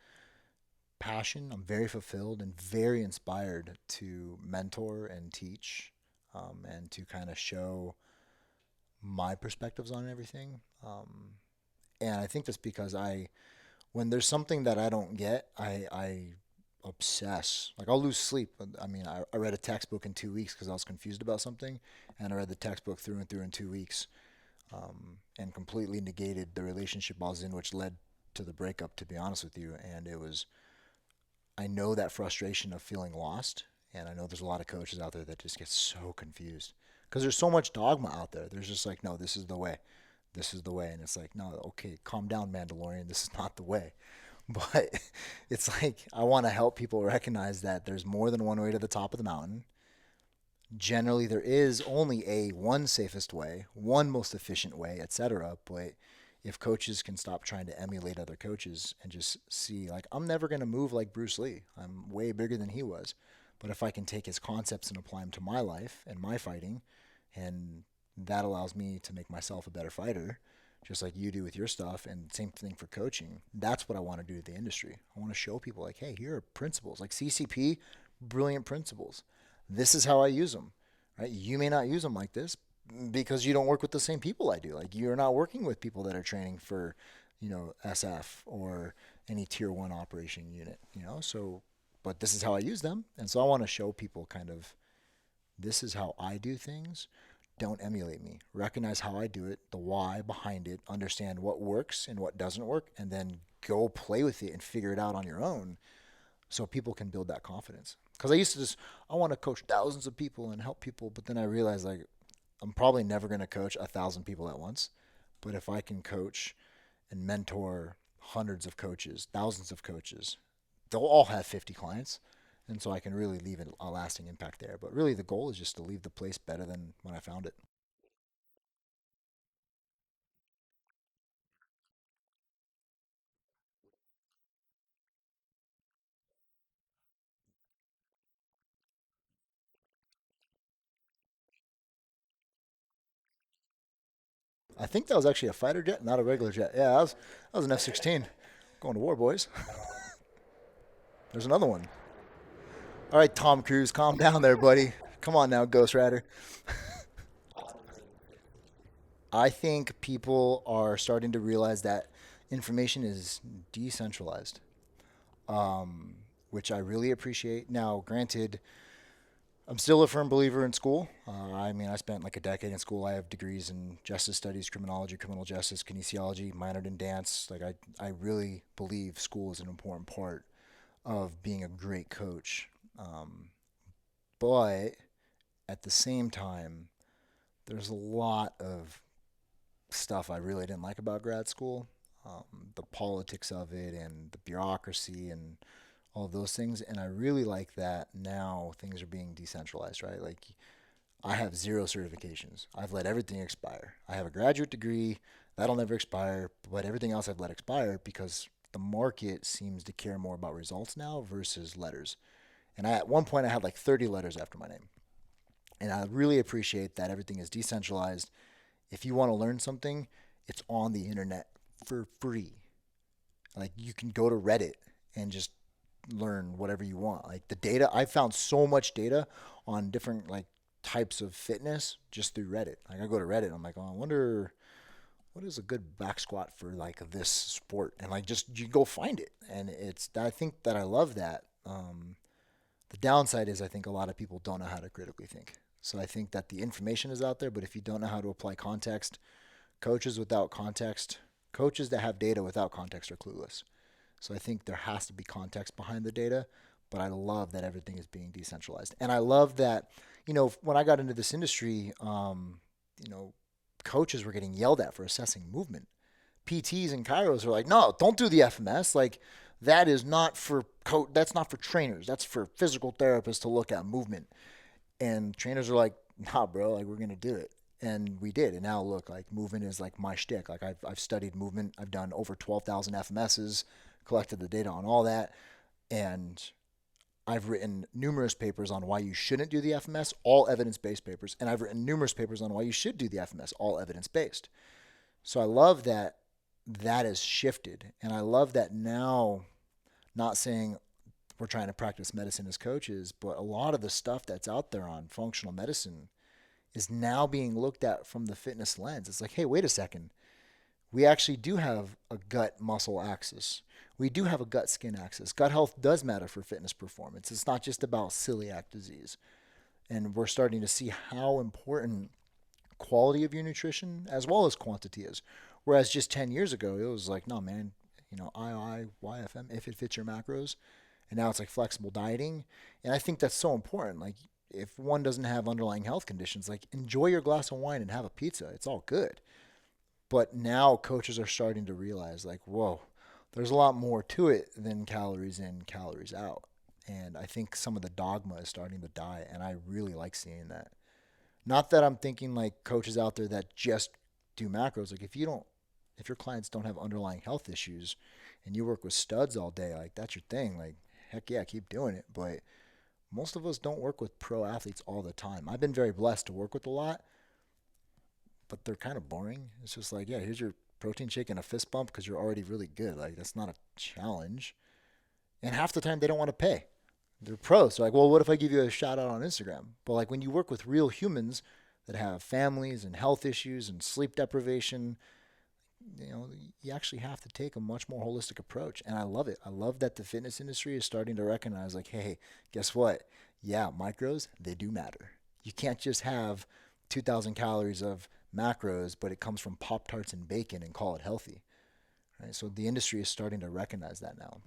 passion. I'm very fulfilled and very inspired to mentor and teach, and to kind of show my perspectives on everything. And I think that's because when there's something that I don't get, I obsess. Like I'll lose sleep. I mean, I read a textbook in 2 weeks because I was confused about something, and I read the textbook through and through in 2 weeks, and completely negated the relationship I was in, which led to the breakup. To be honest with you, and I know that frustration of feeling lost, and I know there's a lot of coaches out there that just get so confused because there's so much dogma out there. There's just like, no, this is the way. This is the way. And it's like, no, okay, calm down, Mandalorian. This is not the way. But it's like I want to help people recognize that there's more than one way to the top of the mountain. Generally, there is only one safest way, one most efficient way, etc. But if coaches can stop trying to emulate other coaches and just see, like, I'm never going to move like Bruce Lee. I'm way bigger than he was. But if I can take his concepts and apply them to my life and my fighting, and that allows me to make myself a better fighter, just like you do with your stuff, and same thing for coaching. That's what I want to do to the industry. I want to show people, like, hey, here are principles. Like CCP, brilliant principles. This is how I use them, right? You may not use them like this because you don't work with the same people I do. Like, you're not working with people that are training for, SF or any tier 1 operation unit, so, but this is how I use them. And so I want to show people kind of, this is how I do things. Don't emulate me. Recognize how I do it, the why behind it, understand what works and what doesn't work, and then go play with it and figure it out on your own so people can build that confidence. Because I used to I want to coach thousands of people and help people, but then I realized, like, I'm probably never going to coach 1,000 people at once. But if I can coach and mentor hundreds of coaches, thousands of coaches, they'll all have 50 clients. And so I can really leave a lasting impact there. But really, the goal is just to leave the place better than when I found it. I think that was actually a fighter jet, not a regular jet. Yeah, that was an F-16. Going to war, boys. There's another one. All right, Tom Cruise, calm down there, buddy. Come on now, Ghost Rider. I think people are starting to realize that information is decentralized, which I really appreciate. Now, granted, I'm still a firm believer in school. I mean, I spent like a decade in school. I have degrees in justice studies, criminology, criminal justice, kinesiology, minored in dance. Like, I really believe school is an important part of being a great coach. But at the same time, there's a lot of stuff I really didn't like about grad school. The politics of it and the bureaucracy and all of those things. And I really like that now things are being decentralized, right? Like, I have 0 certifications. I've let everything expire. I have a graduate degree that'll never expire, but everything else I've let expire because the market seems to care more about results now versus letters. And at one point I had like 30 letters after my name. And I really appreciate that everything is decentralized. If you want to learn something, it's on the internet for free. Like, you can go to Reddit and just learn whatever you want. Like, the data, I found so much data on different like types of fitness just through Reddit. Like, I go to Reddit, I'm like, oh, I wonder what is a good back squat for like this sport, and like, just you go find it. And I think that I love that. The downside is I think a lot of people don't know how to critically think. So I think that the information is out there, but if you don't know how to apply context, coaches without context, coaches that have data without context are clueless. So I think there has to be context behind the data, but I love that everything is being decentralized. And I love that, when I got into this industry, coaches were getting yelled at for assessing movement. PTs and chiros are like, no, don't do the FMS. Like, that is not for that's not for trainers. That's for physical therapists to look at movement. And trainers are like, nah, bro, like, we're gonna do it. And we did. And now look, like, movement is like my shtick. Like, I've studied movement. I've done over 12,000 FMSs, collected the data on all that, and I've written numerous papers on why you shouldn't do the FMS, all evidence-based papers, and I've written numerous papers on why you should do the FMS, all evidence-based. So I love that that has shifted, and I love that now, not saying we're trying to practice medicine as coaches, but a lot of the stuff that's out there on functional medicine is now being looked at from the fitness lens. It's like, hey, wait a second. We actually do have a gut muscle axis. We do have a gut skin axis. Gut health does matter for fitness performance. It's not just about celiac disease. And we're starting to see how important quality of your nutrition as well as quantity is. Whereas just 10 years ago, it was like, no, man, II, YFM, if it fits your macros. And now it's like flexible dieting. And I think that's so important. Like, if one doesn't have underlying health conditions, like, enjoy your glass of wine and have a pizza. It's all good. But now coaches are starting to realize, like, whoa, there's a lot more to it than calories in, calories out. And I think some of the dogma is starting to die, and I really like seeing that. Not that I'm thinking like coaches out there that just do macros. Like if your clients don't have underlying health issues and you work with studs all day, like that's your thing. Like heck yeah, keep doing it. But most of us don't work with pro athletes all the time. I've been very blessed to work with a lot, but they're kind of boring. It's just like, yeah, here's your protein shake and a fist bump because you're already really good. Like that's not a challenge. And half the time they don't want to pay. They're pros. They're like, well, what if I give you a shout out on Instagram? But like when you work with real humans that have families and health issues and sleep deprivation, you actually have to take a much more holistic approach. And I love it. I love that the fitness industry is starting to recognize like, hey, guess what? Yeah, macros, they do matter. You can't just have 2,000 calories of macros, but it comes from Pop Tarts and bacon and call it healthy. Right? So the industry is starting to recognize that now.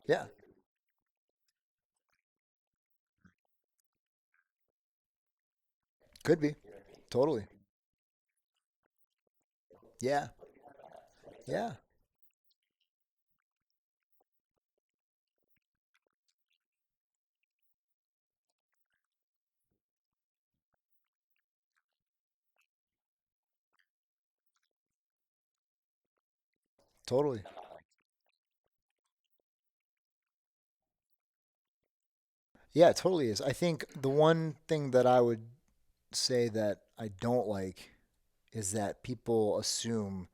Yeah, could be. Totally. Yeah. Yeah. Totally. Yeah, it totally is. I think the one thing that I would say that I don't like is that people assume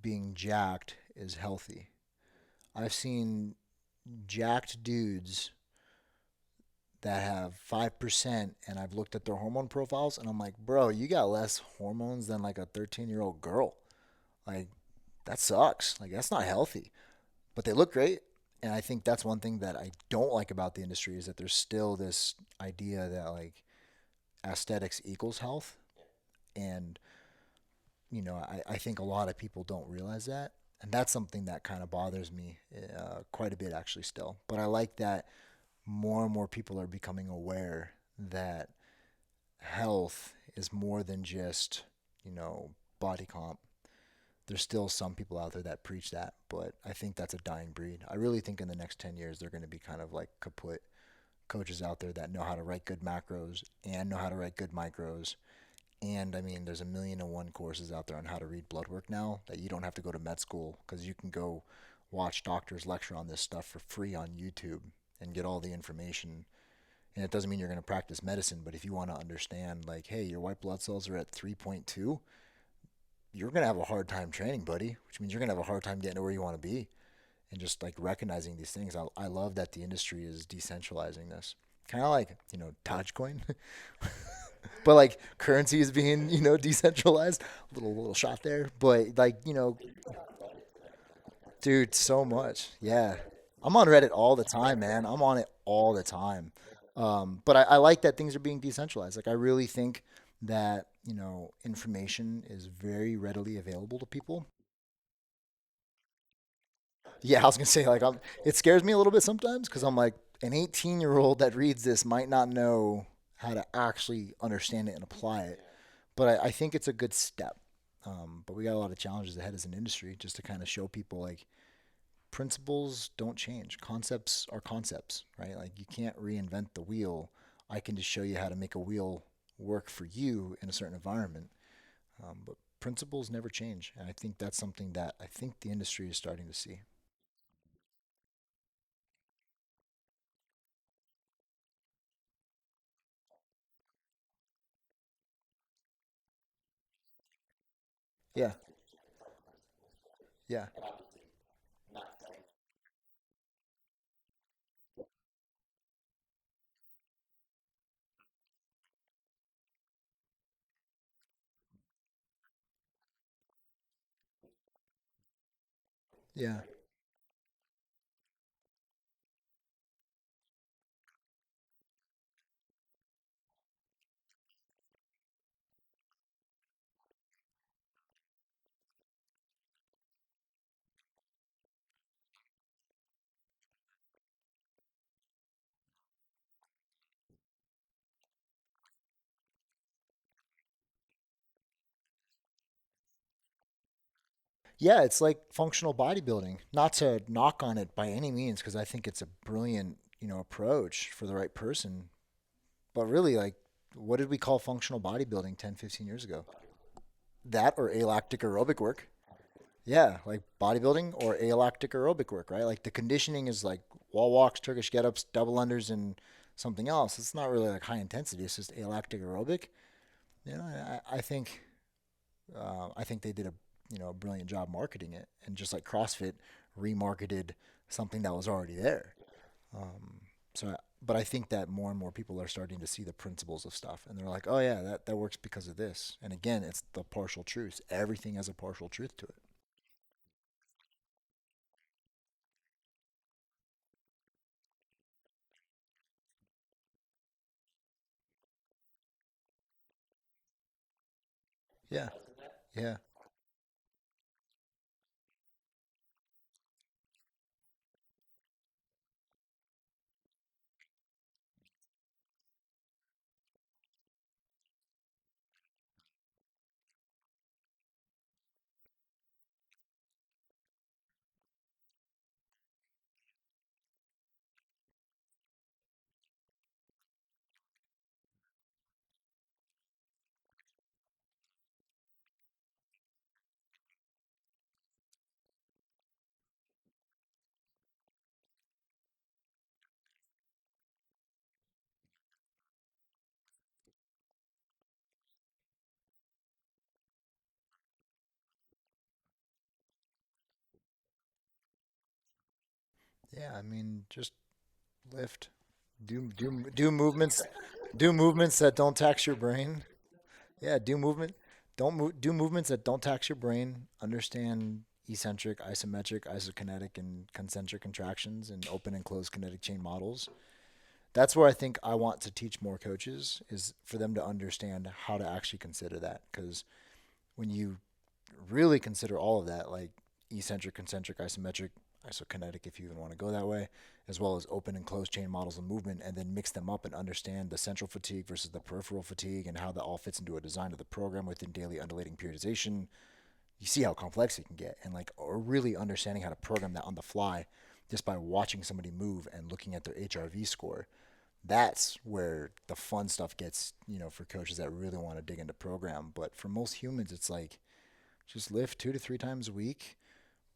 being jacked is healthy. I've seen jacked dudes that have 5%, and I've looked at their hormone profiles and I'm like, bro, you got less hormones than like a 13-year-old girl. Like, that sucks. Like, that's not healthy. But they look great. And I think that's one thing that I don't like about the industry is that there's still this idea that like aesthetics equals health. And, I think a lot of people don't realize that. And that's something that kind of bothers me quite a bit, actually, still. But I like that more and more people are becoming aware that health is more than just, you know, body comp. There's still some people out there that preach that, but I think that's a dying breed. I really think in the next 10 years, they're going to be kind of like kaput coaches out there that know how to write good macros and know how to write good micros. And I mean, there's a million and one courses out there on how to read blood work now that you don't have to go to med school because you can go watch doctors lecture on this stuff for free on YouTube and get all the information. And it doesn't mean you're going to practice medicine, but if you want to understand, like, hey, your white blood cells are at 3.2, you're going to have a hard time training, buddy, which means you're going to have a hard time getting to where you want to be. And just like recognizing these things, I love that the industry is decentralizing this. Kind of like, Dogecoin, but like currency is being, decentralized. Little shot there, but like, dude, so much. Yeah. I'm on Reddit all the time, man. I'm on it all the time. But I like that things are being decentralized. Like, I really think that, information is very readily available to people. Yeah, I was going to say, like, it scares me a little bit sometimes because I'm like, an 18-year-old that reads this might not know how to actually understand it and apply it. But I think it's a good step. But we got a lot of challenges ahead as an industry just to kind of show people, like, principles don't change. Concepts are concepts, right? Like you can't reinvent the wheel. I can just show you how to make a wheel work for you in a certain environment. But principles never change. And I think that's something that I think the industry is starting to see. Yeah. Yeah. Yeah. Yeah, it's like functional bodybuilding. Not to knock on it by any means, because I think it's a brilliant, approach for the right person. But really, like, what did we call functional bodybuilding 10, 15 years ago? That or alactic aerobic work. Yeah, like bodybuilding or alactic aerobic work, right? Like the conditioning is like wall walks, Turkish get-ups, double unders, and something else. It's not really like high intensity. It's just alactic aerobic. I think they did a brilliant job marketing it, and just like CrossFit remarketed something that was already there. But I think that more and more people are starting to see the principles of stuff, and they're like, oh yeah, that works because of this. And again, it's the partial truths. Everything has a partial truth to it. Yeah, yeah, yeah. I mean, just lift, do movements, do movements that don't tax your brain. Yeah, do movement. Do movements that don't tax your brain. Understand eccentric, isometric, isokinetic, and concentric contractions and open and closed kinetic chain models. That's where I think I want to teach more coaches is for them to understand how to actually consider that. Because when you really consider all of that, like eccentric, concentric, isometric, isokinetic, if you even want to go that way, as well as open and closed chain models of movement, and then mix them up and understand the central fatigue versus the peripheral fatigue and how that all fits into a design of the program within daily undulating periodization. You see how complex it can get, and like or really understanding how to program that on the fly just by watching somebody move and looking at their HRV score. That's where the fun stuff gets, for coaches that really want to dig into program. But for most humans, it's like just lift 2 to 3 times a week,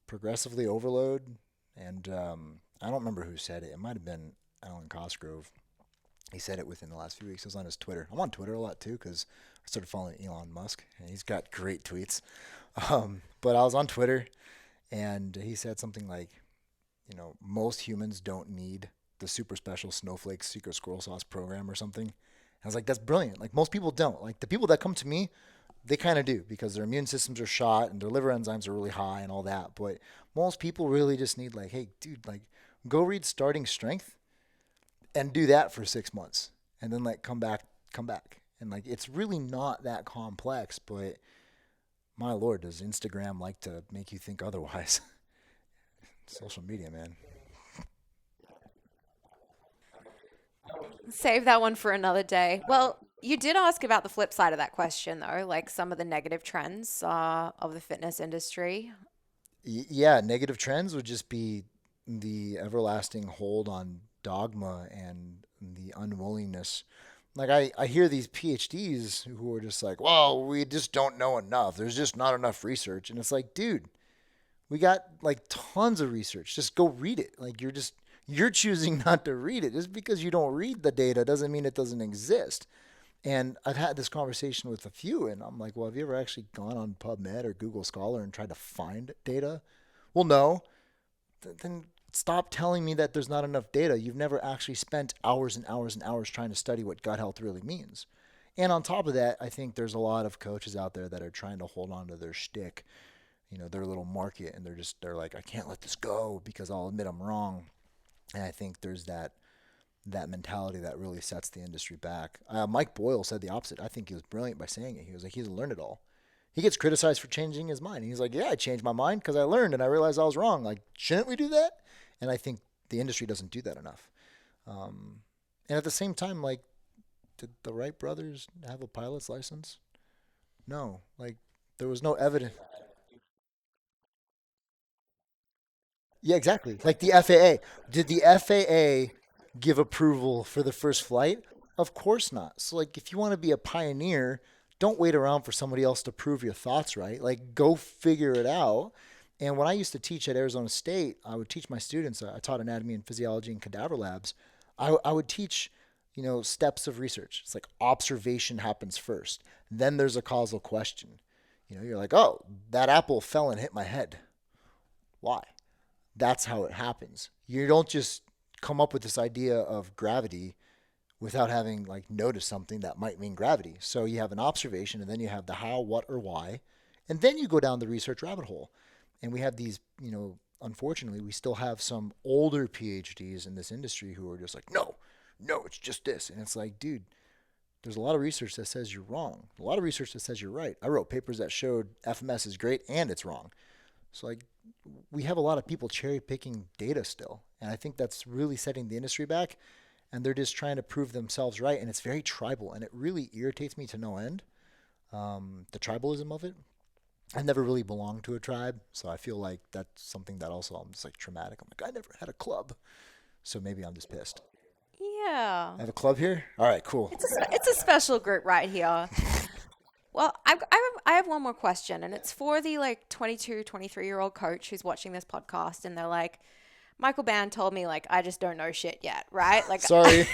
progressively overload. And I don't remember who said it. It might have been Alan Cosgrove. He said it within the last few weeks. It was on his Twitter. I'm on Twitter a lot too because I started following Elon Musk and he's got great tweets. But I was on Twitter and he said something like, most humans don't need the super special snowflake secret squirrel sauce program or something. And I was like, that's brilliant. Like most people don't. Like the people that come to me, they kind of do because their immune systems are shot and their liver enzymes are really high and all that. But most people really just need like, hey, dude, like go read Starting Strength and do that for 6 months and then like come back. And like it's really not that complex, but my lord, does Instagram like to make you think otherwise? Social media, man. Save that one for another day. Well, you did ask about the flip side of that question, though, like some of the negative trends of the fitness industry. Yeah, negative trends would just be the everlasting hold on dogma and the unwillingness. Like I hear these PhDs who are just like, well, we just don't know enough. There's just not enough research. And it's like, dude, we got like tons of research. Just go read it. Like you're choosing not to read it. Just because you don't read the data doesn't mean it doesn't exist. And I've had this conversation with a few, and I'm like, well, have you ever actually gone on PubMed or Google Scholar and tried to find data? Well, no. Then stop telling me that there's not enough data. You've never actually spent hours and hours and hours trying to study what gut health really means. And on top of that, I think there's a lot of coaches out there that are trying to hold on to their shtick, their little market, and they're like, I can't let this go because I'll admit I'm wrong. And I think there's that mentality that really sets the industry back. Mike Boyle said the opposite. I think he was brilliant by saying it. He was like, he's learned it all. He gets criticized for changing his mind. He's like, yeah, I changed my mind because I learned and I realized I was wrong. Like, shouldn't we do that? And I think the industry doesn't do that enough. And at the same time, like, did the Wright brothers have a pilot's license? No. Like, there was no evidence. Yeah, exactly. Like the FAA. Did the FAA give approval for the first flight? Of course not. So like if you want to be a pioneer, don't wait around for somebody else to prove your thoughts right. Like go figure it out. And when I used to teach at Arizona State, I would teach my students, I taught anatomy and physiology in cadaver labs. I would teach, steps of research. It's like observation happens first. Then there's a causal question. You're like, oh, that apple fell and hit my head. Why? That's how it happens. You don't just come up with this idea of gravity without having like noticed something that might mean gravity. So you have an observation, and then you have the how, what, or why, and then you go down the research rabbit hole. And we have these, unfortunately, we still have some older PhDs in this industry who are just like, no, it's just this. And it's like, dude, there's a lot of research that says you're wrong. A lot of research that says you're right. I wrote papers that showed FMS is great and it's wrong. So like we have a lot of people cherry picking data still. And I think that's really setting the industry back. And they're just trying to prove themselves right. And it's very tribal. And it really irritates me to no end, the tribalism of it. I've never really belonged to a tribe. So I feel like that's something that also I'm just like traumatic. I'm like, I never had a club. So maybe I'm just pissed. Yeah. I have a club here? All right, cool. It's a special group right here. Well, I have one more question, and it's for the like 22, 23-year-old coach who's watching this podcast, and they're like, Michael Bann told me like I just don't know shit yet, right? Like, sorry.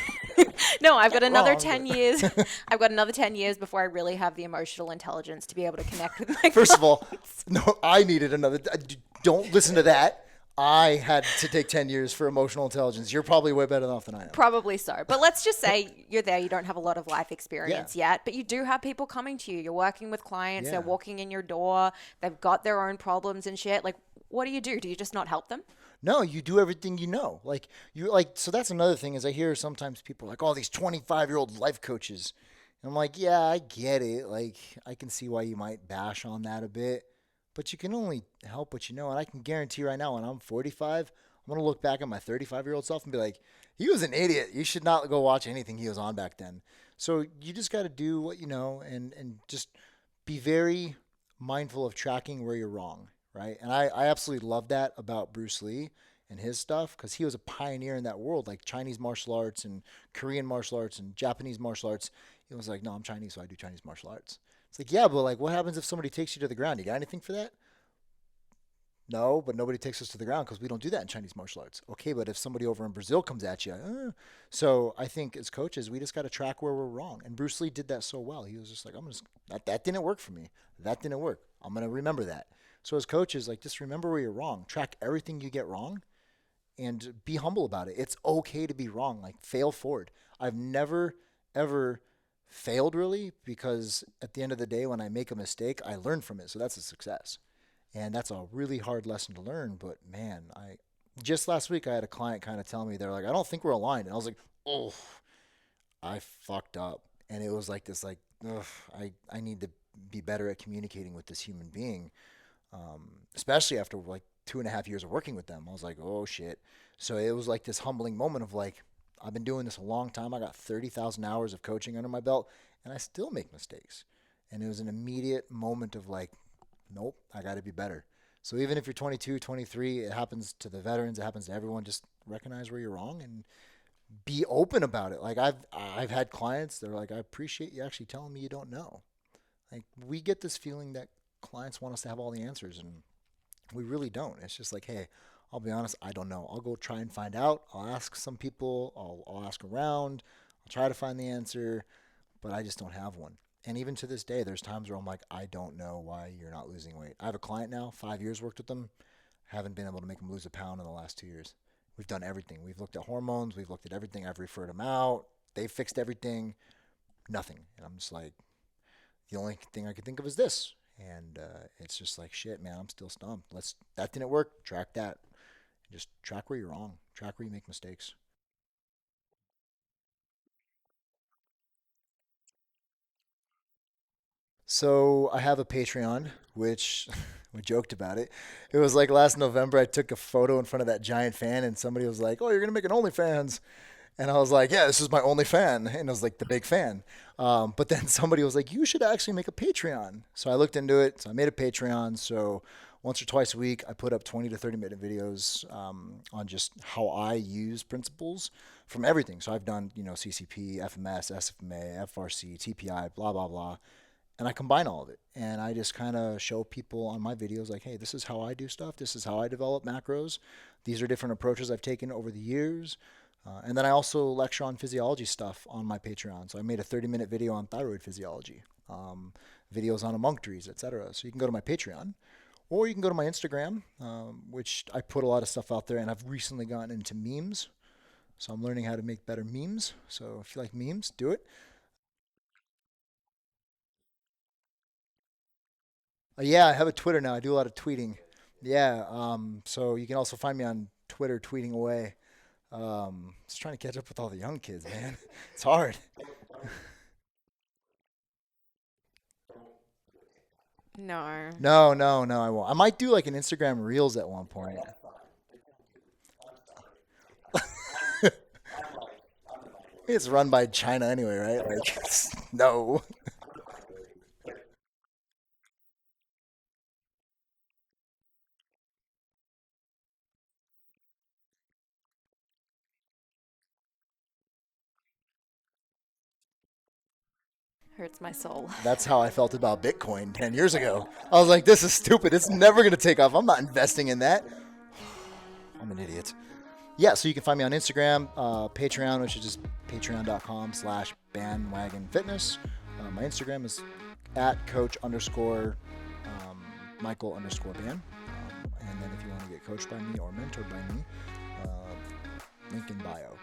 No, I've got another 10 years. I've got another 10 years before I really have the emotional intelligence to be able to connect with my First of all, no, I needed another. Don't listen to that. I had to take 10 years for emotional intelligence. You're probably way better off than I am. Probably so. But let's just say you're there. You don't have a lot of life experience yet, but you do have people coming to you. You're working with clients. They're walking in your door. They've got their own problems and shit. Like, what do? Do you just not help them? No, you do everything you know. So that's another thing is I hear sometimes people are like, oh, these 25-year-old life coaches. And I'm like, yeah, I get it. Like, I can see why you might bash on that a bit. But you can only help what you know. And I can guarantee right now when I'm 45, I'm going to look back at my 35-year-old self and be like, he was an idiot. You should not go watch anything he was on back then. So you just got to do what you know and just be very mindful of tracking where you're wrong, right? And I absolutely love that about Bruce Lee and his stuff because he was a pioneer in that world, like Chinese martial arts and Korean martial arts and Japanese martial arts. He was like, no, I'm Chinese, so I do Chinese martial arts. It's like, yeah, but like, what happens if somebody takes you to the ground? You got anything for that? No, but nobody takes us to the ground because we don't do that in Chinese martial arts. Okay, but if somebody over in Brazil comes at you, so I think as coaches, we just got to track where we're wrong. And Bruce Lee did that so well. He was just like, that didn't work for me. That didn't work. I'm going to remember that. So as coaches, like, just remember where you're wrong. Track everything you get wrong and be humble about it. It's okay to be wrong. Like, fail forward. I've never, ever failed really because at the end of the day, when I make a mistake, I learn from it. So that's a success. And that's a really hard lesson to learn. But man, just last week I had a client kind of tell me, they're like, I don't think we're aligned. And I was like, oh, I fucked up. And it was like this, like, I need to be better at communicating with this human being. Especially after like 2.5 years of working with them. I was like, oh shit. So it was like this humbling moment of like, I've been doing this a long time. I got 30,000 hours of coaching under my belt and I still make mistakes. And it was an immediate moment of like, nope, I got to be better. So even if you're 22, 23, it happens to the veterans, it happens to everyone. Just recognize where you're wrong and be open about it. Like I've had clients that are like, I appreciate you actually telling me you don't know. Like we get this feeling that clients want us to have all the answers and we really don't. It's just like, hey, I'll be honest, I don't know. I'll go try and find out. I'll ask some people. I'll ask around. I'll try to find the answer, but I just don't have one. And even to this day, there's times where I'm like, I don't know why you're not losing weight. I have a client now, 5 years worked with them. Haven't been able to make them lose a pound in the last 2 years. We've done everything. We've looked at hormones. We've looked at everything. I've referred them out. They've fixed everything. Nothing. And I'm just like, the only thing I could think of is this. And it's just like, shit, man, I'm still stumped. That didn't work. Track that. Just track where you're wrong. Track where you make mistakes. So I have a Patreon, which we joked about it. It was like last November, I took a photo in front of that giant fan and somebody was like, oh, you're going to make an OnlyFans. And I was like, yeah, this is my only fan. And I was like the big fan. But then somebody was like, you should actually make a Patreon. So I looked into it. So I made a Patreon. So once or twice a week, I put up 20 to 30-minute videos on just how I use principles from everything. So I've done, CCP, FMS, SFMA, FRC, TPI, blah, blah, blah. And I combine all of it. And I just kind of show people on my videos like, hey, this is how I do stuff. This is how I develop macros. These are different approaches I've taken over the years. And then I also lecture on physiology stuff on my Patreon. So I made a 30-minute video on thyroid physiology, videos on emunctories, etc. So you can go to my Patreon, or you can go to my Instagram, which I put a lot of stuff out there. And I've recently gotten into memes. So I'm learning how to make better memes. So if you like memes, do it. Yeah, I have a Twitter now. I do a lot of tweeting. Yeah, so you can also find me on Twitter tweeting away. Just trying to catch up with all the young kids, man. It's hard. No. No, no, no, I won't. I might do like an Instagram Reels at one point. It's run by China anyway, right? Like, no. Hurts my soul. That's how I felt about Bitcoin 10 years ago. I was like, this is stupid. It's never going to take off. I'm not investing in that. I'm an idiot. Yeah, so you can find me on Instagram, Patreon, which is just patreon.com/bandwagonfitness. My Instagram is at coach_Michael_Bann. And then if you want to get coached by me or mentored by me, link in bio.